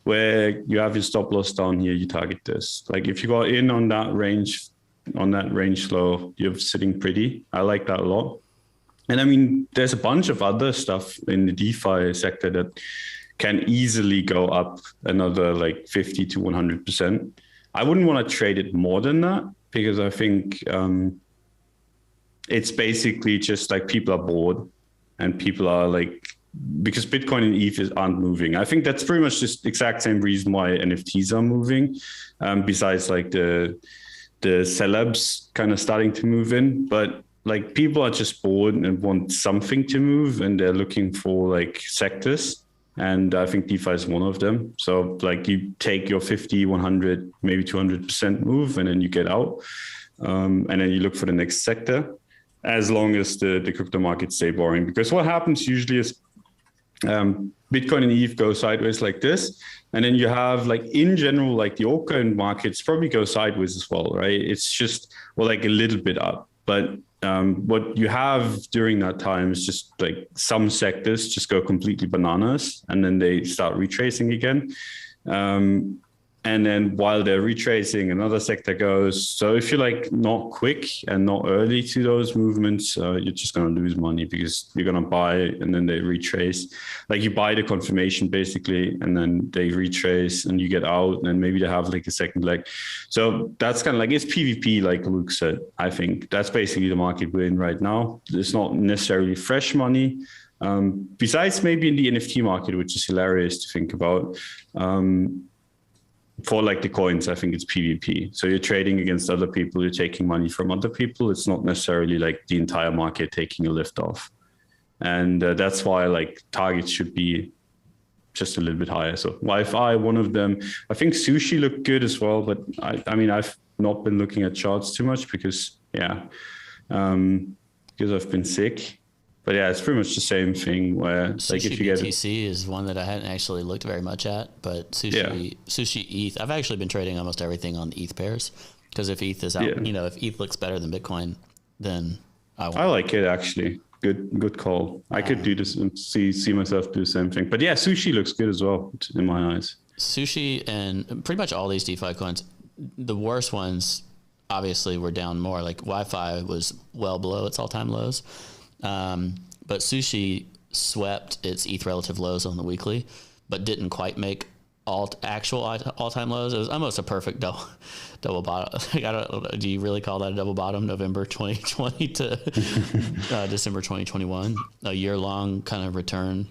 where you have your stop loss down here, you target this. Like if you got in on that range low, you're sitting pretty. I like that a lot. And I mean, there's a bunch of other stuff in the DeFi sector that can easily go up another like 50 to 100%. I wouldn't want to trade it more than that because I think it's basically just like people are bored and people are like because Bitcoin and ETH aren't moving. I think that's pretty much just the exact same reason why NFTs are moving. Besides like the celebs kind of starting to move in, but like people are just bored and want something to move, and they're looking for like sectors. And I think DeFi is one of them. So like you take your 50, 100, maybe 200% move, and then you get out. And then you look for the next sector, as long as the crypto markets stay boring. Because what happens usually is Bitcoin and ETH go sideways like this. And then you have like in general, like the altcoin markets probably go sideways as well, right? It's just, well, like a little bit up. But what you have during that time is just like some sectors just go completely bananas, and then they start retracing again. And then while they're retracing, another sector goes. So if you're like not quick and not early to those movements, you're just going to lose money, because you're going to buy and then they retrace. Like you buy the confirmation basically, and then they retrace and you get out, and then maybe they have like a second leg. So that's kind of like, it's PvP, like Luke said. I think that's basically the market we're in right now. It's not necessarily fresh money. Besides maybe in the NFT market, which is hilarious to think about. For like the coins, I think it's PvP. So you're trading against other people, you're taking money from other people. It's not necessarily like the entire market taking a lift off. And that's why like targets should be just a little bit higher. So Wi-Fi, one of them. I think sushi looked good as well, but I mean, I've not been looking at charts too much because I've been sick. But yeah, it's pretty much the same thing where Sushi like if you get BTC is one that I hadn't actually looked very much at, but sushi ETH, I've actually been trading almost everything on ETH pairs, because if ETH is out, if ETH looks better than Bitcoin, then I like it actually. Good call. I could do this and see myself do the same thing. But yeah, sushi looks good as well in my eyes. Sushi and pretty much all these DeFi coins, the worst ones obviously were down more. Like Wi-Fi was well below its all-time lows. But sushi swept its ETH relative lows on the weekly, but didn't quite make actual all-time lows. It was almost a perfect double bottom. Do you really call that a double bottom? November 2020 to December 2021, a year-long kind of return.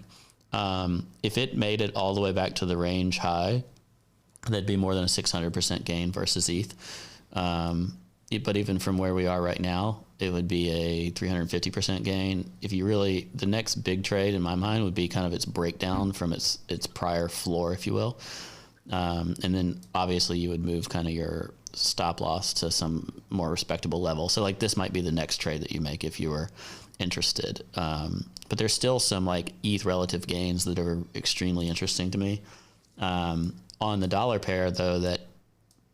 If it made it all the way back to the range high, that'd be more than a 600% gain versus ETH. But even from where we are right now, it would be a 350% gain. The next big trade in my mind would be kind of its breakdown from its prior floor, if you will. And then obviously you would move kind of your stop loss to some more respectable level. So like this might be the next trade that you make if you were interested. But there's still some like ETH relative gains that are extremely interesting to me. On the dollar pair though, that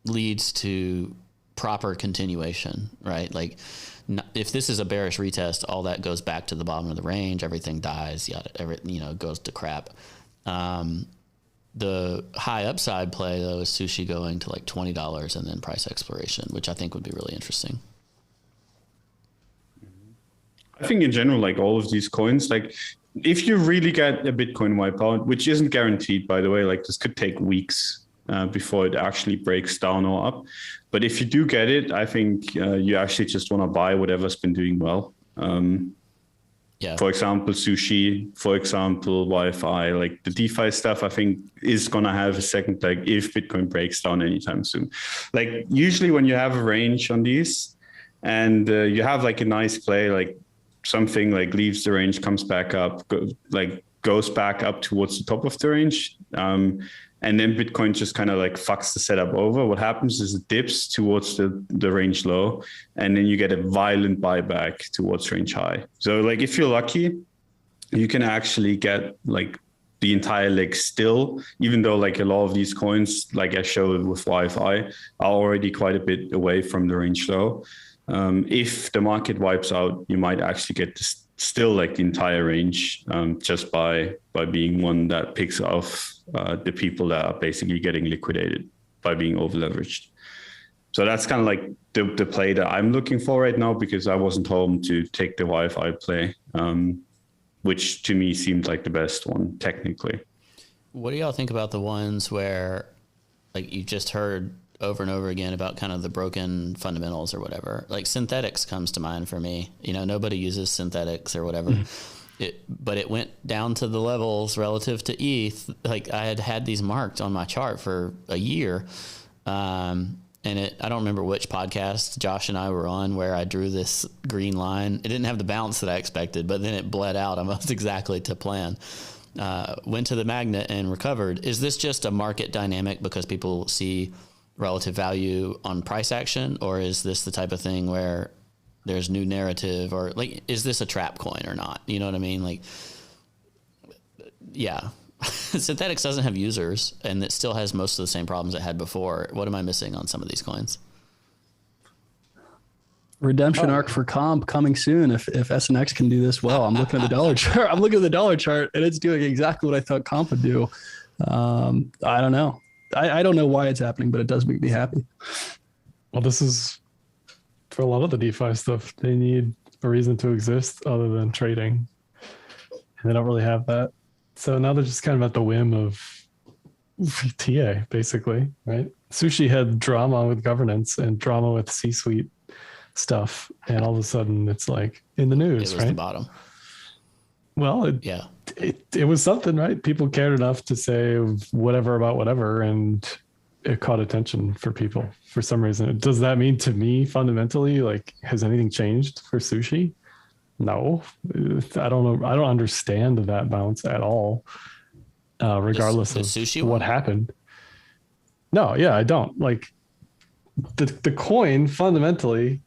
leads to proper continuation, right? Like if this is a bearish retest, all that goes back to the bottom of the range, everything dies, goes to crap. The high upside play though is sushi going to like $20 and then price exploration, which I think would be really interesting. I think in general, like all of these coins, like if you really get a Bitcoin wipeout, which isn't guaranteed, by the way, like this could take weeks before it actually breaks down or up. But if you do get it, I think you actually just want to buy whatever's been doing well. For example, sushi, for example, Wi-Fi, like the DeFi stuff, I think is going to have a second leg if Bitcoin breaks down anytime soon. Like usually when you have a range on these and you have like a nice play, like something like leaves the range, comes back up, goes back up towards the top of the range. And then Bitcoin just kind of like fucks the setup over. What happens is it dips towards the range low, and then you get a violent buyback towards range high. So like if you're lucky, you can actually get like the entire leg still, even though like a lot of these coins, like I showed with Wi-Fi, are already quite a bit away from the range low. If the market wipes out, you might actually get still like the entire range just by being one that picks off the people that are basically getting liquidated by being over leveraged. So that's kind of like the play that I'm looking for right now, because I wasn't home to take the Wi-Fi play, which to me seemed like the best one technically. What do y'all think about the ones where like you just heard over and over again about kind of the broken fundamentals or whatever? Like synthetics comes to mind for me. Nobody uses synthetics or whatever. but it went down to the levels relative to ETH. Like I had these marked on my chart for a year. And I don't remember which podcast Josh and I were on where I drew this green line. It didn't have the bounce that I expected, but then it bled out almost exactly to plan. Went to the magnet and recovered. Is this just a market dynamic because people see relative value on price action, or is this the type of thing where there's new narrative, or like, is this a trap coin or not? You know what I mean? Like, yeah. Synthetics doesn't have users, and it still has most of the same problems it had before. What am I missing on some of these coins? Redemption arc for comp coming soon. If SNX can do this well, I'm looking at the dollar chart. I'm looking at the dollar chart, and it's doing exactly what I thought comp would do. I don't know. I don't know why it's happening, but it does make me happy. Well, this is for a lot of the DeFi stuff. They need a reason to exist other than trading, and they don't really have that. So now they're just kind of at the whim of TA, basically, right? Sushi had drama with governance and drama with C-suite stuff, and all of a sudden it's like in the news, it was right? the bottom. Well, it was something, right? People cared enough to say whatever about whatever, and it caught attention for people for some reason. Does that mean to me fundamentally, like, has anything changed for sushi? No, I don't know. I don't understand that bounce at all, regardless of what happened. No, yeah, I don't. Like the coin fundamentally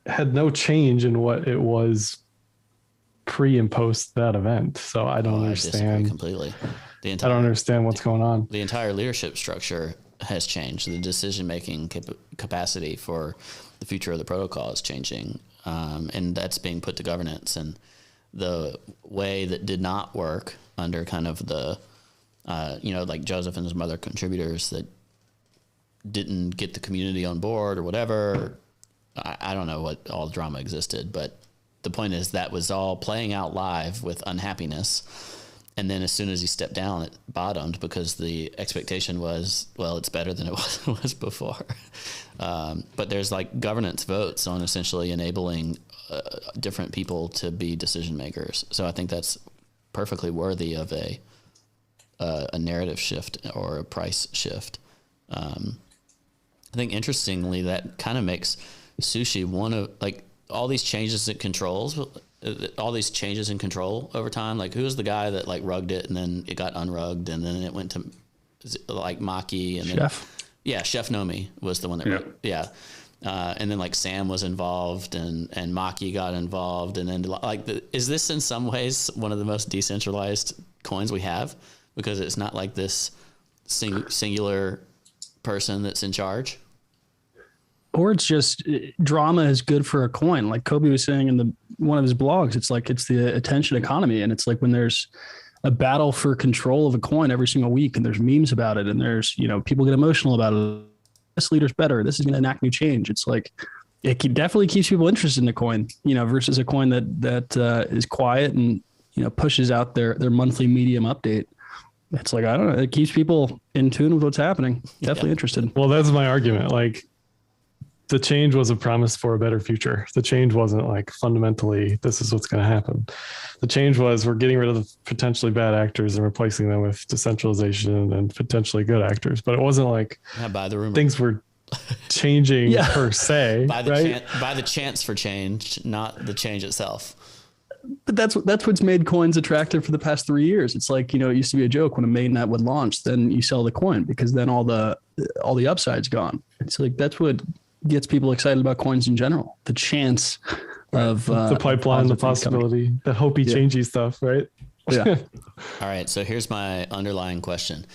had no change in what it was pre and post that event. So I don't understand completely. I don't understand what's going on. The entire leadership structure has changed. The decision-making capacity for the future of the protocol is changing. And that's being put to governance, and the way that did not work under kind of the, like Joseph and some other contributors that didn't get the community on board or whatever. I don't know what all the drama existed, but the point is that was all playing out live with unhappiness. And then as soon as he stepped down, it bottomed because the expectation was, well, it's better than it was before. But there's like governance votes on essentially enabling different people to be decision makers. So I think that's perfectly worthy of a narrative shift or a price shift. I think interestingly, that kind of makes sushi one of like all these changes in control over time. Like, who's the guy that like rugged it and then it got unrugged and then it went to like Maki and Chef. Chef Nomi was the one that and then like Sam was involved and Maki got involved, and then like is this in some ways one of the most decentralized coins we have because it's not like this singular person that's in charge? Or it's just drama is good for a coin. Like Kobe was saying in one of his blogs, it's like it's the attention economy. And it's like when there's a battle for control of a coin every single week and there's memes about it and there's, people get emotional about it. This leader's better. This is going to enact new change. It's like it definitely keeps people interested in the coin, versus a coin that is quiet and, pushes out their monthly medium update. It's like, I don't know. It keeps people in tune with what's happening. Definitely interested. Well, that's my argument. Like, the change was a promise for a better future. The change wasn't like fundamentally, this is what's going to happen. The change was we're getting rid of the potentially bad actors and replacing them with decentralization and potentially good actors. But it wasn't like by the rumor. Things were changing per se. By the chance for change, not the change itself. But that's what's made coins attractive for the past 3 years. It's like, it used to be a joke when a mainnet would launch, then you sell the coin because then all the upside's gone. It's like, that's what gets people excited about coins in general. The chance of the pipeline, the possibility, the hopey, changey stuff, right? Yeah. All right. So here's my underlying question.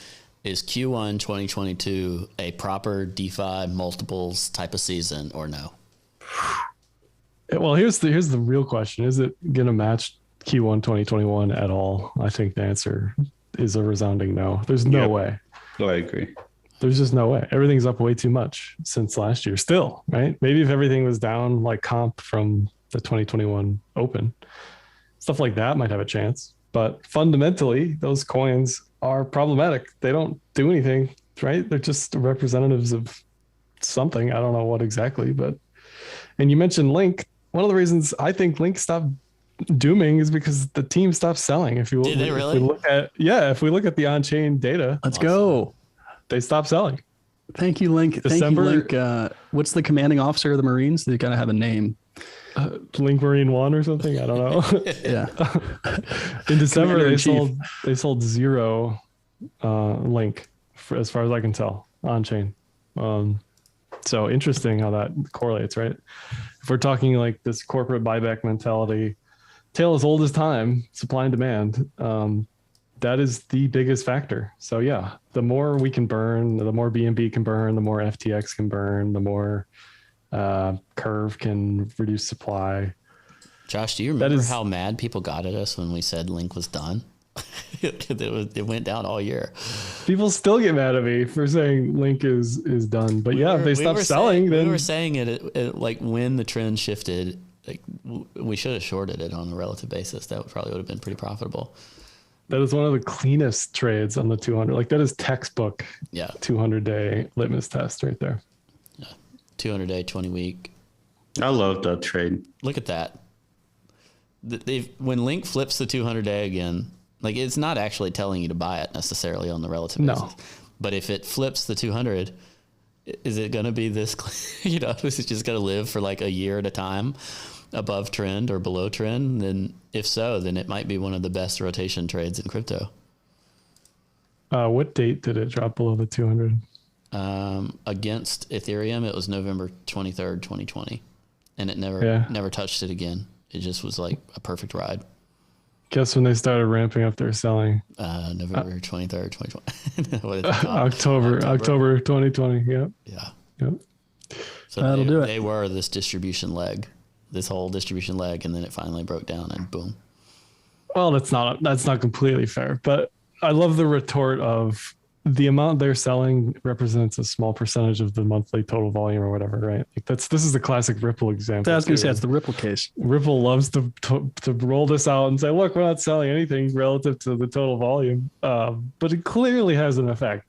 Is Q1 2022 a proper DeFi multiples type of season or no? Well, here's the real question. Is it going to match Q1 2021 at all? I think the answer is a resounding no. There's no way. No, I agree. There's just no way. Everything's up way too much since last year still, right? Maybe if everything was down like comp from the 2021 open, stuff like that might have a chance. But fundamentally, those coins are problematic. They don't do anything, right? They're just representatives of something. I don't know what exactly, and you mentioned Link. One of the reasons I think Link stopped dooming is because the team stopped selling. Did they really? If we look at the on-chain data, Let's go. they stopped selling. Thank you, Link. December- Thank you, Link. What's the commanding officer of the Marines? They gotta have a name. Link Marine 1 or something. I don't know. Yeah. In December, Commander-in-Chief. they sold 0 Link, as far as I can tell, on chain. So interesting how that correlates, right? If we're talking like this corporate buyback mentality, tale as old as time, supply and demand, that is the biggest factor. So yeah, the more we can burn, the more BNB can burn, the more FTX can burn, the more Curve can reduce supply. Josh, do you remember how mad people got at us when we said Link was done? It went down all year. People still get mad at me for saying Link is done, but if they stop selling, then we were saying it like when the trend shifted. Like we should have shorted it on a relative basis. That probably would have been pretty profitable. That is one of the cleanest trades on the 200. Like that is textbook. Yeah. 200-day litmus test right there. Yeah. 200-day, 20-week. I love that trade. Look at that. When Link flips the 200-day again, like it's not actually telling you to buy it necessarily on the relative basis. But if it flips the 200, is it going to be this? Is it just going to live for like a year at a time above trend or below trend? Then if so, then it might be one of the best rotation trades in crypto. What date did it drop below the 200? Against Ethereum, it was November 23rd, 2020. And it never touched it again. It just was like a perfect ride. Guess when they started ramping up their selling? November 23rd, 2020. What is it called? October 2020. Yep. Yeah. Yep. So That'll do it. They were this distribution leg, this whole distribution leg, and then it finally broke down and boom. Well, that's not completely fair, but I love the retort of the amount they're selling represents a small percentage of the monthly total volume or whatever, right? Like this is the classic Ripple example. I was going to say it's the Ripple case. Ripple loves to roll this out and say, look, we're not selling anything relative to the total volume. But it clearly has an effect.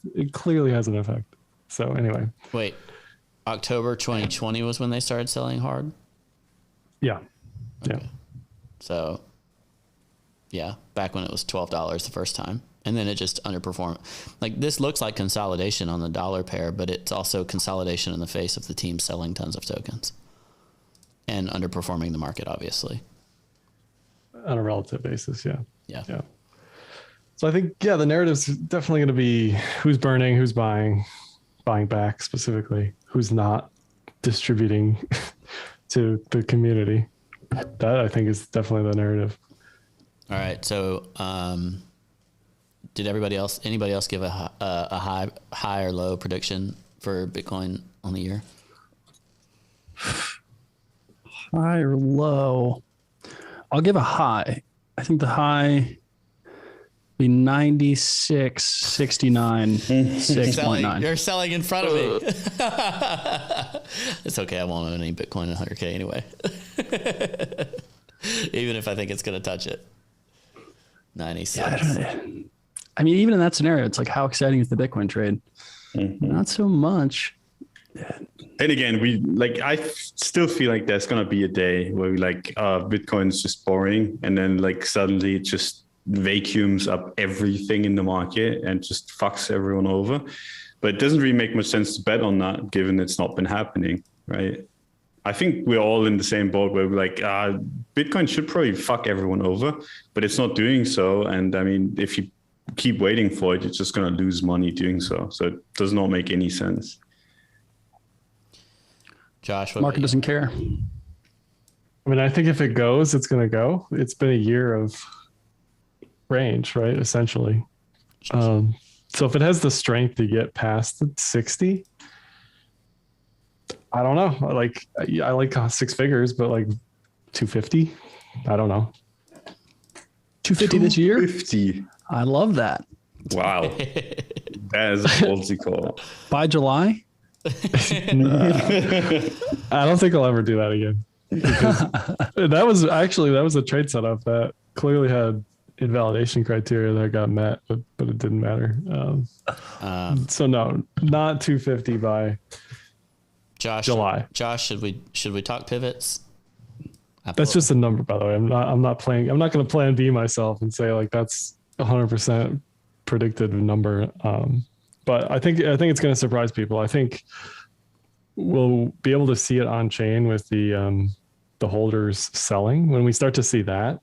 So anyway. Wait, October 2020 was when they started selling hard? Yeah. Okay. Yeah. So yeah, back when it was $12 the first time. And then it just underperformed. Like this looks like consolidation on the dollar pair, but it's also consolidation in the face of the team selling tons of tokens and underperforming the market, obviously. On a relative basis, yeah. Yeah. Yeah. So I think, the narrative's definitely going to be who's burning, who's buying back specifically, who's not distributing to the community. That I think is definitely the narrative. All right. So, did anybody else give a high or low prediction for Bitcoin on the year? High or low? I'll give a high. I think the high be 96, 69, 6.9. You're selling in front of me. It's okay. I won't own any Bitcoin in 100K anyway. Even if I think it's going to touch it. 96. Yeah, I mean, even in that scenario, it's like, how exciting is the Bitcoin trade? Mm-hmm. Not so much. And again, I still feel like there's going to be a day where Bitcoin's just boring. And then suddenly it just vacuums up everything in the market and just fucks everyone over. But it doesn't really make much sense to bet on that, given it's not been happening, right? I think we're all in the same boat where we're Bitcoin should probably fuck everyone over, but it's not doing so. And I mean, if you keep waiting for it, you're just going to lose money doing so. So it does not make any sense. Josh, Market doesn't care. I mean, I think if it goes, it's going to go. It's been a year of range, right? Essentially. So if it has the strength to get past 60, I don't know. I like 6 figures, but 250, I don't know. 250 this year? 250. I love that. Wow. That is a ballsy call. By July? I don't think I'll ever do that again. That was a trade setup that clearly had invalidation criteria that got met, but it didn't matter. So no, not 250 by Josh, July. Josh, should we talk pivots? That's just a number, by the way. I'm not going to plan B myself and say like that's 100% predicted number. But I think it's going to surprise people. I think we'll be able to see it on chain with the holders selling. When we start to see that,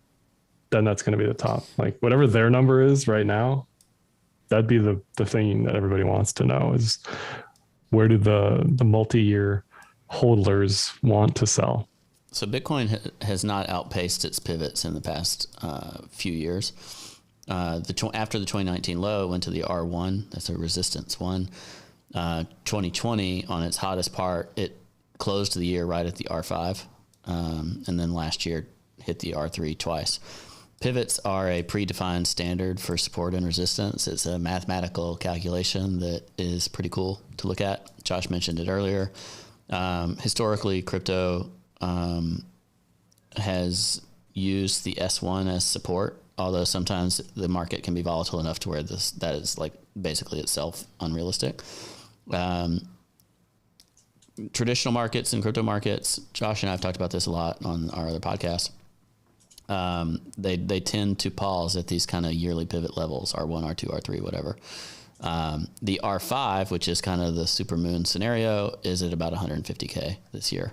then that's going to be the top. Like whatever their number is right now, that'd be the thing that everybody wants to know is where do the multi-year holders want to sell? So Bitcoin has not outpaced its pivots in the past few years. After the 2019 low, it went to the R1. That's a resistance one. 2020, on its hottest part, it closed the year right at the R5. And then last year hit the R3 twice. Pivots are a predefined standard for support and resistance. It's a mathematical calculation that is pretty cool to look at. Josh mentioned it earlier. Historically, crypto has used the S1 as support, although sometimes the market can be volatile enough to where that is like basically itself unrealistic. Traditional markets and crypto markets, Josh and I have talked about this a lot on our other podcasts. They tend to pause at these kind of yearly pivot levels, R1, R2, R3, whatever. The R5, which is kind of the supermoon scenario, is at about 150K this year.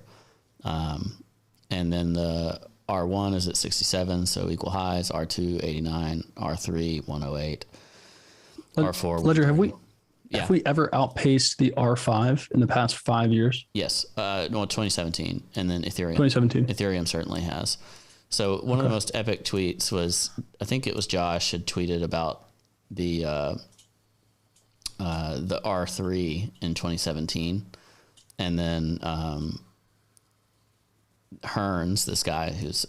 And then the R1 is at 67, so equal highs, R2, 89, R3, 108, R4. Ledger, have we ever outpaced the R5 in the past 5 years? Yes. 2017, and then Ethereum. 2017. Ethereum certainly has. So one of the most epic tweets was, I think it was Josh had tweeted about the R3 in 2017, and then Hearns, this guy who's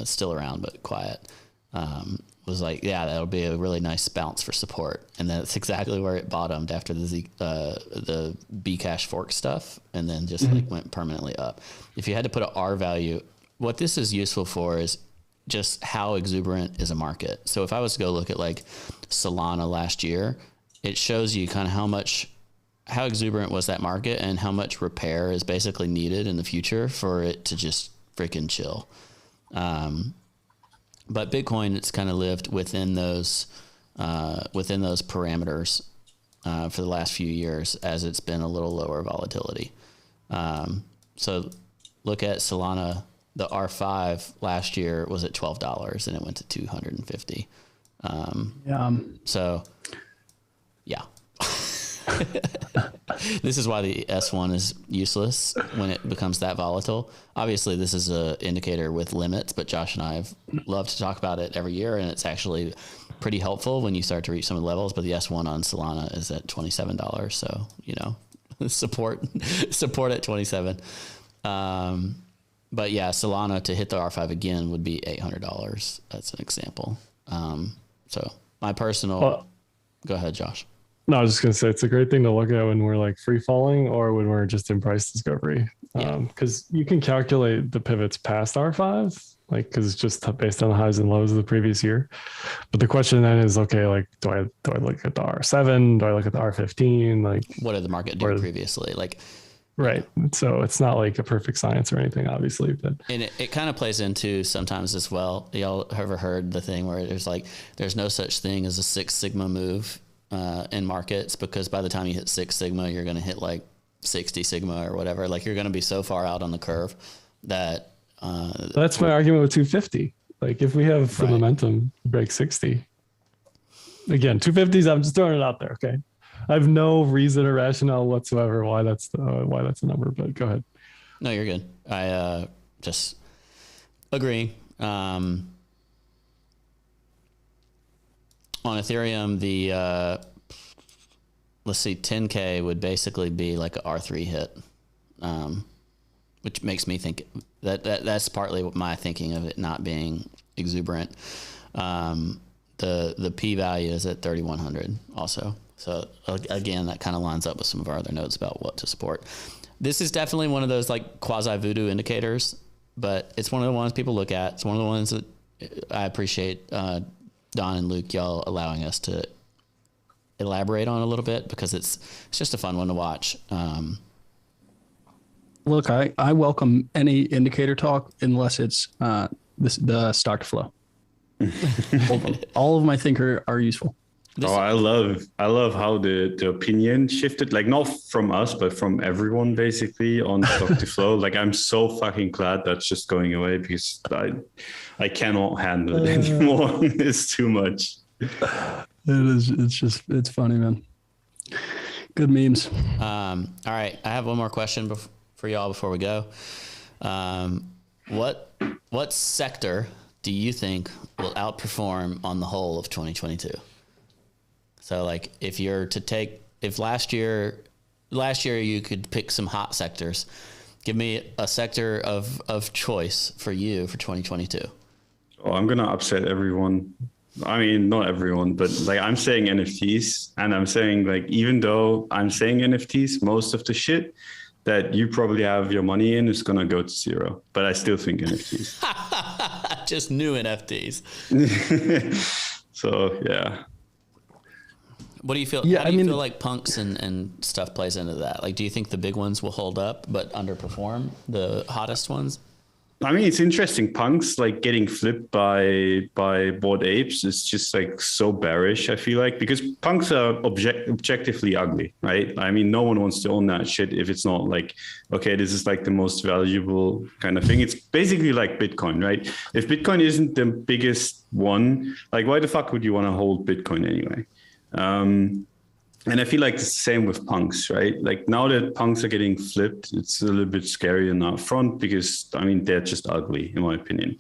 still around but quiet, was like, yeah, that'll be a really nice bounce for support. And that's exactly where it bottomed after the Bcash fork stuff, and then just like went permanently up. If you had to put an R value, what this is useful for is just how exuberant is a market. So if I was to go look at like Solana last year, it shows you kind of how exuberant was that market and how much repair is basically needed in the future for it to just freaking chill. But Bitcoin, it's kind of lived within those parameters for the last few years as it's been a little lower volatility. So look at Solana. The R5 last year was at $12 and it went to 250. So yeah. This is why the S1 is useless when it becomes that volatile. Obviously, this is an indicator with limits, but Josh and I have loved to talk about it every year, and it's actually pretty helpful when you start to reach some of the levels. But the S1 on Solana is at $27, so support at 27. But yeah, Solana to hit the R5 again would be $800. That's an example. So my personal. Go ahead, Josh. No, I was just going to say it's a great thing to look at when we're like free falling or when we're just in price discovery. Because you can calculate the pivots past R5, like because it's just based on the highs and lows of the previous year. But the question then is, okay, like do I look at the R7? Do I look at the R15? Like what did the market do previously? Like right. So it's not like a perfect science or anything, obviously. But and it kind of plays into sometimes as well. Y'all ever heard the thing where there's no such thing as a 6 Sigma move in markets, because by the time you hit 6 Sigma, you're going to hit like 60 Sigma or whatever. Like you're going to be so far out on the curve that that's my argument with 250. Like if we have the momentum break 60 again, 250s, I'm just throwing it out there. Okay. I have no reason or rationale whatsoever why that's the number, but go ahead. No, you're good. I just agree. On Ethereum, the let's see, 10K would basically be like an R3 hit, which makes me think that's partly my thinking of it not being exuberant. The P value is at 3,100 also. So again, that kind of lines up with some of our other notes about what to support. This is definitely one of those like quasi voodoo indicators, but it's one of the ones people look at. It's one of the ones that I appreciate Don and Luke, y'all allowing us to elaborate on a little bit, because it's just a fun one to watch. Look, I welcome any indicator talk unless it's the stock to flow. All of my thinker are useful. I love how the opinion shifted, like not from us, but from everyone basically on stock to flow. Like I'm so fucking glad that's just going away because I cannot handle it anymore. It's too much. It is. It's funny, man. Good memes. All right. I have one more question for y'all before we go. What sector do you think will outperform on the whole of 2022? So like if last year you could pick some hot sectors, give me a sector of choice for you for 2022. Oh, I'm going to upset everyone. I mean, not everyone, but like I'm saying NFTs, and I'm saying like, even though I'm saying NFTs, most of the shit that you probably have your money in is going to go to zero, but I still think NFTs. Just new NFTs. So yeah. What do you feel? Yeah, how do you feel like punks and stuff plays into that? Like, do you think the big ones will hold up but underperform the hottest ones? I mean, it's interesting. Punks like getting flipped by Bored Apes is just like so bearish, I feel like, because punks are objectively ugly, right? I mean, no one wants to own that shit if it's not like, okay, this is like the most valuable kind of thing. It's basically like Bitcoin, right? If Bitcoin isn't the biggest one, like why the fuck would you want to hold Bitcoin anyway? And I feel like it's the same with punks, right? Like now that punks are getting flipped, it's a little bit scary on that front because I mean, they're just ugly in my opinion.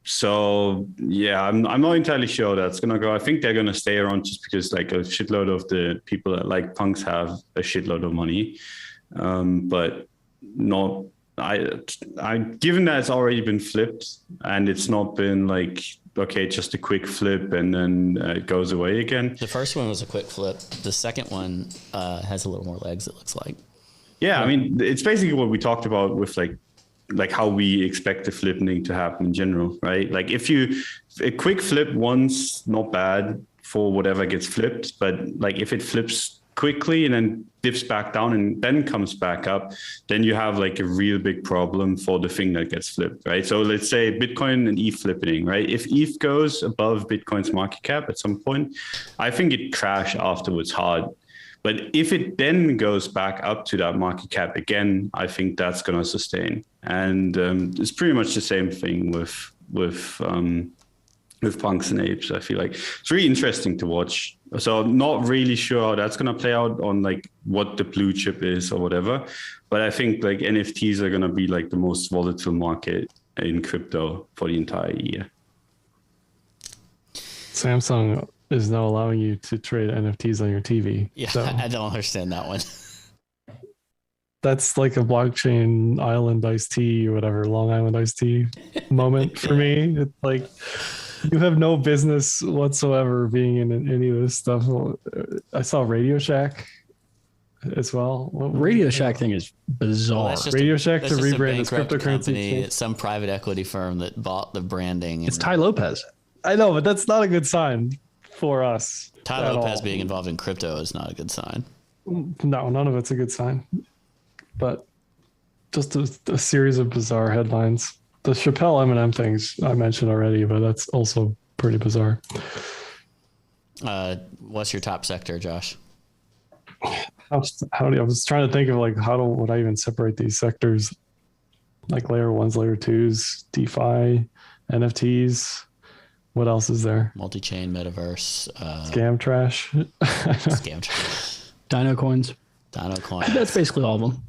So yeah, I'm not entirely sure that's going to go. I think they're going to stay around just because like a shitload of the people that like punks have a shitload of money. But not, I given that it's already been flipped and it's not been like, okay, just a quick flip and then it goes away again. The first one was a quick flip. The second one has a little more legs, it looks like. Yeah, I mean, it's basically what we talked about with like how we expect the flipping to happen in general, right? Like if a quick flip once, not bad for whatever gets flipped, but like if it flips quickly and then dips back down and then comes back up, then you have like a real big problem for the thing that gets flipped, right? So let's say Bitcoin and ETH flipping, right? If ETH goes above Bitcoin's market cap at some point, I think it crash afterwards hard. But if it then goes back up to that market cap again, I think that's going to sustain. And it's pretty much the same thing with punks and apes. I feel like it's really interesting to watch. So not really sure how that's going to play out on like what the blue chip is or whatever. But I think like NFTs are going to be like the most volatile market in crypto for the entire year. Samsung is now allowing you to trade NFTs on your TV. Yeah, so I don't understand that one. that's like a blockchain island iced tea or whatever, Long Island iced tea moment for me. It's like, you have no business whatsoever being in any of this stuff. I saw Radio Shack as well. Radio Shack thing is bizarre. Well, Radio Shack to rebrand as bankrupt cryptocurrency. company. It's some private equity firm that bought the branding. It's Ty Lopez. I know, but that's not a good sign for us. Ty Lopez being involved in crypto is not a good sign. No, none of it's a good sign. But just a series of bizarre headlines. The Chappelle Eminem things I mentioned already, but that's also pretty bizarre. What's your top sector, Josh? I was trying to think of like would I even separate these sectors? Like layer ones, layer twos, DeFi, NFTs. What else is there? Multi-chain, metaverse, scam trash. Scam trash. Dino coins. Dino coins. That's basically all of them.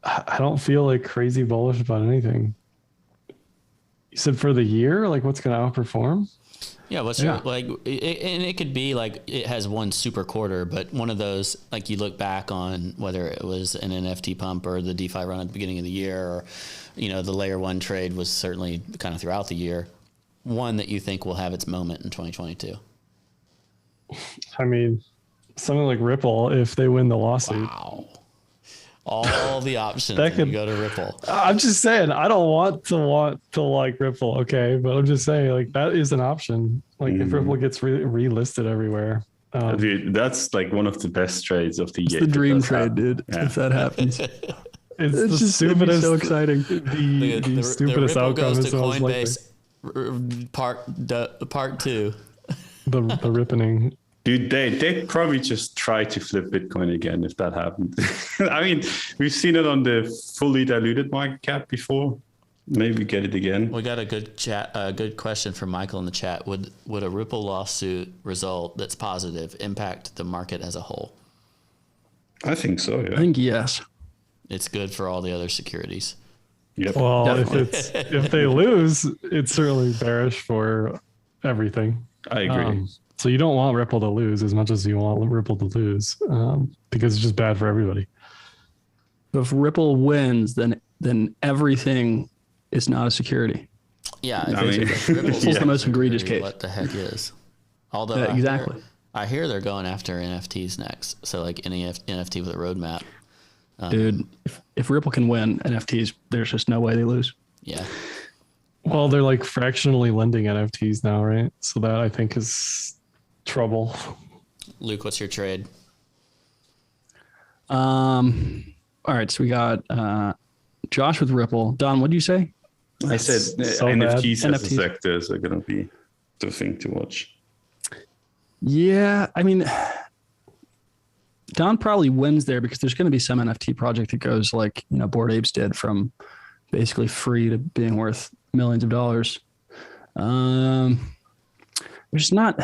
I don't feel like crazy bullish about anything. You said for the year, like what's going to outperform? Yeah, and it could be like it has one super quarter, but one of those, like you look back on whether it was an NFT pump or the DeFi run at the beginning of the year, or, you know, the layer one trade was certainly kind of throughout the year. One that you think will have its moment in 2022. I mean, something like Ripple, if they win the lawsuit. Wow. All the options that could go to Ripple. I'm just saying, I don't want to like Ripple, okay? But I'm just saying, like, that is an option. Like, if Ripple gets relisted everywhere, Dude, that's like one of the best trades of the It's year. the if it dream does trade, happen. dude. Yeah. If that happens, It's it's the just it'd be stupidest, so exciting. the stupidest Ripple outcome goes is to most likely. Coinbase part 2. The ripping. Dude, they probably just try to flip Bitcoin again if that happened. I mean, we've seen it on the fully diluted market cap before. Maybe get it again. We got a good question from Michael in the chat. Would a Ripple lawsuit result that's positive impact the market as a whole? I think so, I yeah. think yes. It's good for all the other securities. Yep. Well, Definitely. if they lose, it's certainly bearish for everything. I agree. So you don't want Ripple to lose as much as you want Ripple to lose, because it's just bad for everybody. But if Ripple wins, then everything is not a security. Yeah, I mean, Ripple's It's the most egregious case. What the heck is? Although Yeah, exactly. I hear they're going after NFTs next. So like any NFT with a roadmap. Dude, if Ripple can win NFTs, there's just no way they lose. Yeah. Well, they're like fractionally lending NFTs now, right? So that I think is trouble. Luke, what's your trade? All right, so we got Josh with Ripple. Don, what did you say? I said so NFTs as a NFTs. sector are going to be the thing to watch. Yeah, I mean, Don probably wins there because there's going to be some NFT project that goes like, Bored Apes did, from basically free to being worth millions of dollars. There's not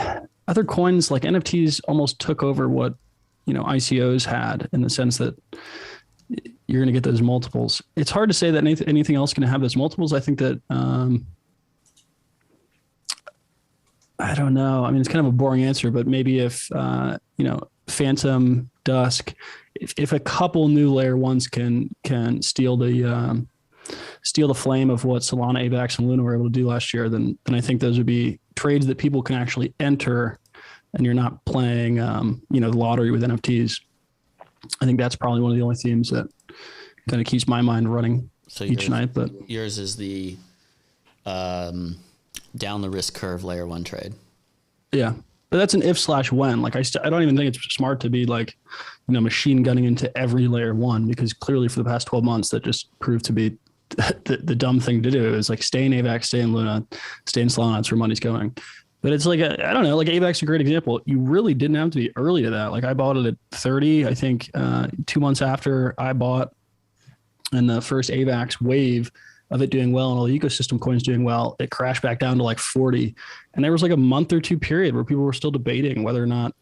other coins like NFTs almost took over what, ICOs had, in the sense that you're going to get those multiples. It's hard to say that anything else can have those multiples. I think that, I don't know. I mean, it's kind of a boring answer, but maybe if, Phantom, Dusk, if a couple new layer ones can steal the flame of what Solana, AVAX, and Luna were able to do last year, then I think those would be trades that people can actually enter, and you're not playing, the lottery with NFTs. I think that's probably one of the only themes that kind of keeps my mind running each night. But yours is the down the risk curve layer 1 trade. Yeah, but that's an if/when. Like I don't even think it's smart to be like, machine gunning into every layer 1, because clearly for the past 12 months that just proved to be the dumb thing to do. Is like stay in AVAX, stay in Luna, stay in Solana. That's where money's going. But it's like, I don't know, like AVAX is a great example. You really didn't have to be early to that. Like I bought it at 30, I think 2 months after I bought, and the first AVAX wave of it doing well and all the ecosystem coins doing well, it crashed back down to like 40. And there was like a month or two period where people were still debating whether or not,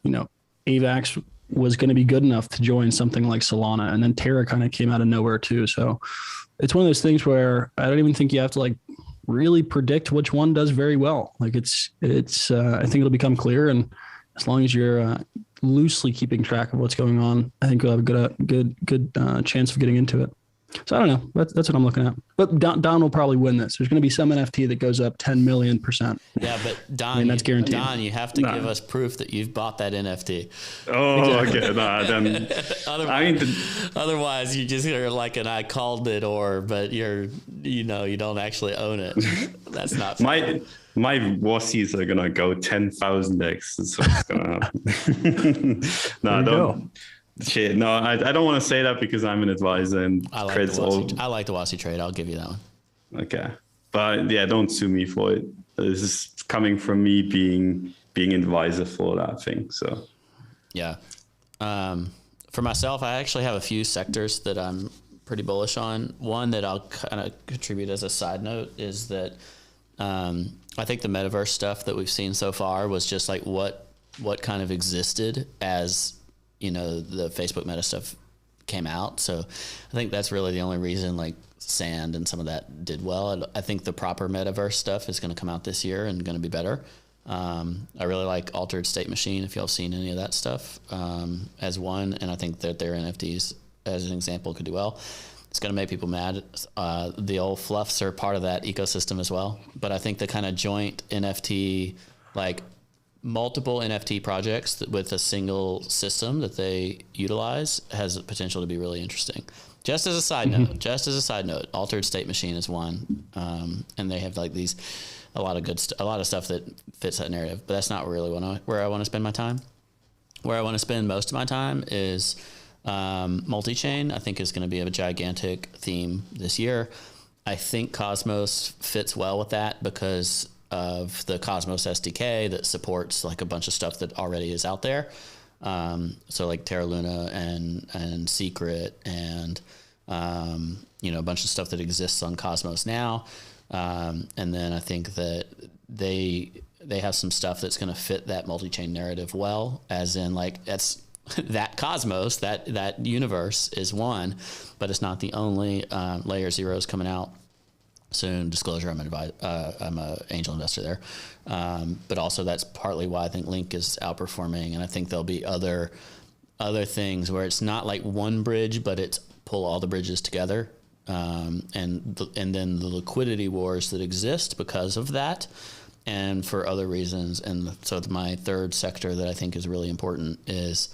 AVAX was going to be good enough to join something like Solana. And then Terra kind of came out of nowhere too. So it's one of those things where I don't even think you have to like really predict which one does very well. Like it's I think it'll become clear. And as long as you're loosely keeping track of what's going on, I think you'll have a good chance of getting into it. So I don't know. That's what I'm looking at. But Don will probably win this. There's going to be some NFT that goes up 10 million%. Yeah, but Don, I mean, that's guaranteed. Don, you have to give us proof that you''ve bought that NFT. Oh, okay. Nah, then Otherwise, you just are like an I called it, but you don't actually own it. That's not my wassies are gonna go 10,000x. That's what's gonna happen. No, don't. Shit, no, I don't want to say that because I'm an advisor and I like the Wasi trade. I'll give you that one. Okay, but yeah, don't sue me for it. This is coming from me being an advisor for that thing. So yeah, for myself, I actually have a few sectors that I'm pretty bullish on. One that I'll kind of contribute as a side note is that I think the metaverse stuff that we've seen so far was just like what kind of existed as the Facebook Meta stuff came out. So I think that's really the only reason like Sand and some of that did well. I think the proper metaverse stuff is going to come out this year and going to be better. I really like Altered State Machine, if y'all have seen any of that stuff, as one. And I think that their NFTs, as an example, could do well. It's going to make people mad. The old fluffs are part of that ecosystem as well. But I think the kind of joint NFT, like multiple NFT projects with a single system that they utilize has the potential to be really interesting. Just as a side note, Altered State Machine is one, and they have like a lot of stuff that fits that narrative. But that's not really where I want to spend my time. where I want to spend most of my time is multi-chain. I think is going to be a gigantic theme this year. I think Cosmos fits well with that because of the Cosmos SDK that supports like a bunch of stuff that already is out there. So like Terra Luna and Secret and a bunch of stuff that exists on Cosmos now. And then I think that they have some stuff that's going to fit that multi-chain narrative well, as in like that's that Cosmos, that universe is one, but it's not the only. Layer Zero is coming out soon. Disclosure: I'm a angel investor there, but also that's partly why I think Link is outperforming, and I think there'll be other things where it's not like one bridge, but it's pull all the bridges together, and then the liquidity wars that exist because of that, and for other reasons. And so my third sector that I think is really important is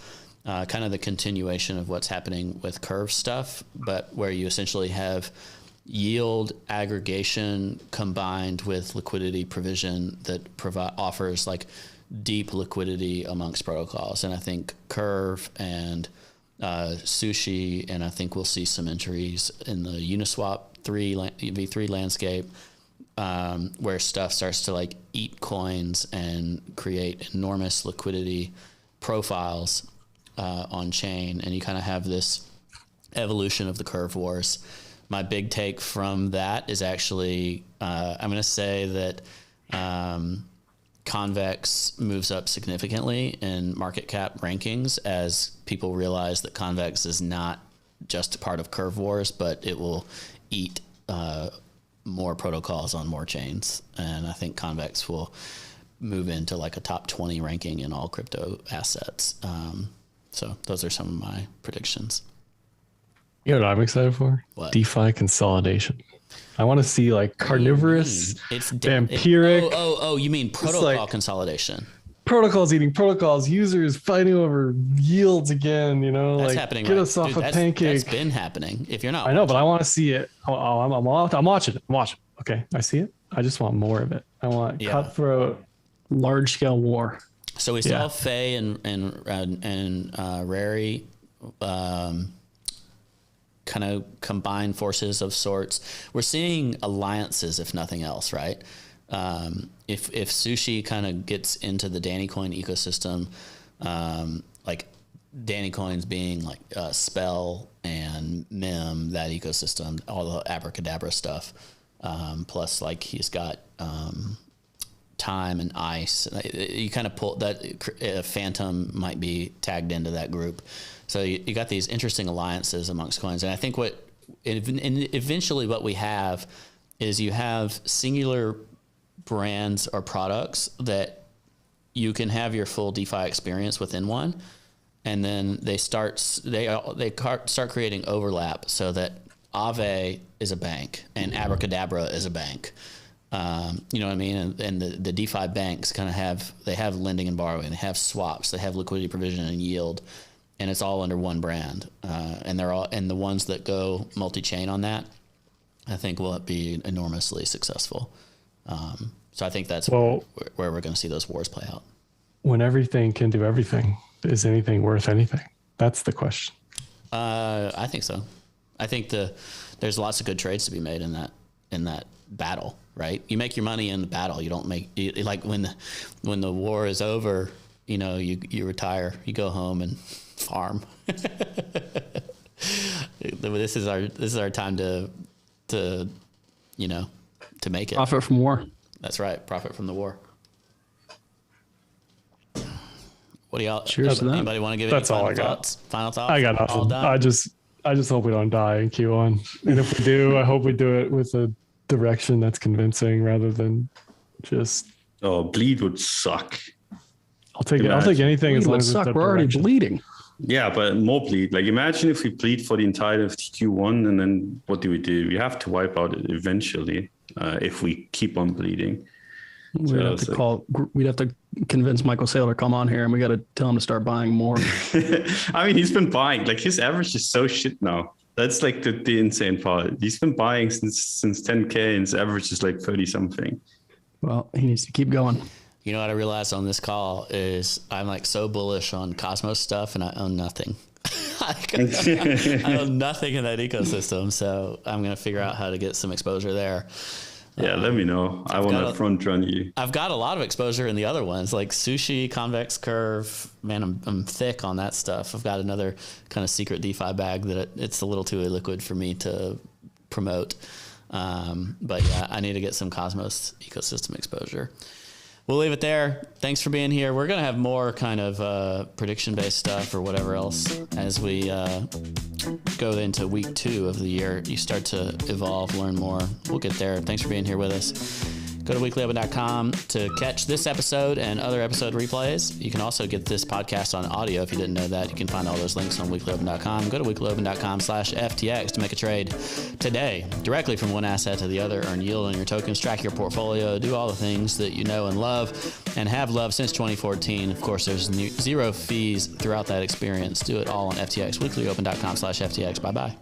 kind of the continuation of what's happening with Curve stuff, but where you essentially have yield aggregation combined with liquidity provision that offers like deep liquidity amongst protocols. And I think Curve and Sushi, and I think we'll see some entries in the Uniswap V3 landscape, where stuff starts to like eat coins and create enormous liquidity profiles on chain. And you kind of have this evolution of the Curve wars. My big take from that is actually, I'm going to say that Convex moves up significantly in market cap rankings as people realize that Convex is not just a part of Curve wars, but it will eat more protocols on more chains. And I think Convex will move into like a top 20 ranking in all crypto assets. So those are some of my predictions. You know what I'm excited for? What? DeFi consolidation. I want to see like carnivorous, It's vampiric. You mean protocol consolidation? Protocols eating protocols, users fighting over yields again, That's like happening. get us off a pancake. That's been happening. If you're not, I know, but I want to see it. I'm watching it. Okay, I see it. I just want more of it. I want cutthroat, large scale war. So we saw Faye and Rary kind of combine forces of sorts. We're seeing alliances, if nothing else, right? If Sushi kind of gets into the Danny Coin ecosystem, like Danny Coins being like Spell and Mem, that ecosystem, all the abracadabra stuff, plus like he's got Time and Ice. You kind of pull that. Phantom might be tagged into that group. So you got these interesting alliances amongst coins. And I think eventually what we have is you have singular brands or products that you can have your full DeFi experience within one. And then they start creating overlap so that Aave is a bank and Abracadabra is a bank. You know what I mean? And the DeFi banks kind of have lending and borrowing, they have swaps, they have liquidity provision and yield, and it's all under one brand. And the ones that go multi-chain on that, I think will be enormously successful. So I think that's where we're going to see those wars play out. When everything can do everything, is anything worth anything? That's the question. I think so. I think there's lots of good trades to be made in that battle, right? You make your money in the battle. You don't like when the war is over, you retire, you go home and farm. This is our time to make it. Profit from war. That's right. Profit from the war. What do y'all? Cheers to that. Anybody want to give That's any all final I got. thoughts? Final thoughts? I got nothing. I just hope we don't die in Q1. And if we do, I hope we do it with a direction that's convincing rather than just. Oh, bleed would suck. I'll take it. I'll take anything as long as it's We're already bleeding. Yeah, but more bleed. Like imagine if we bleed for the entirety of Q1, and then what do? We have to wipe out it eventually if we keep on bleeding. We'd have to convince Michael Saylor to come on here, and we got to tell him to start buying more. I mean, he's been buying. Like his average is so shit now. That's like the insane part. He's been buying since 10K, and his average is like 30 something. Well, he needs to keep going. You know what I realized on this call is I'm like so bullish on Cosmos stuff, and I own nothing. I own nothing in that ecosystem, so I'm going to figure out how to get some exposure there. Yeah, let me know. I want to front run you. I've got a lot of exposure in the other ones, like Sushi, Convex Curve. Man, I'm thick on that stuff. I've got another kind of secret DeFi bag that it's a little too illiquid for me to promote. But yeah, I need to get some Cosmos ecosystem exposure. We'll leave it there. Thanks for being here. We're going to have more kind of prediction-based stuff or whatever else as we go into week 2 of the year. You start to evolve, learn more. We'll get there. Thanks for being here with us. Go to weeklyopen.com to catch this episode and other episode replays. You can also get this podcast on audio if you didn't know that. You can find all those links on weeklyopen.com. Go to weeklyopen.com/FTX to make a trade today, directly from one asset to the other. Earn yield on your tokens, track your portfolio, do all the things that you know and love and have loved since 2014. Of course, there's 0 fees throughout that experience. Do it all on FTX, weeklyopen.com/FTX. Bye-bye.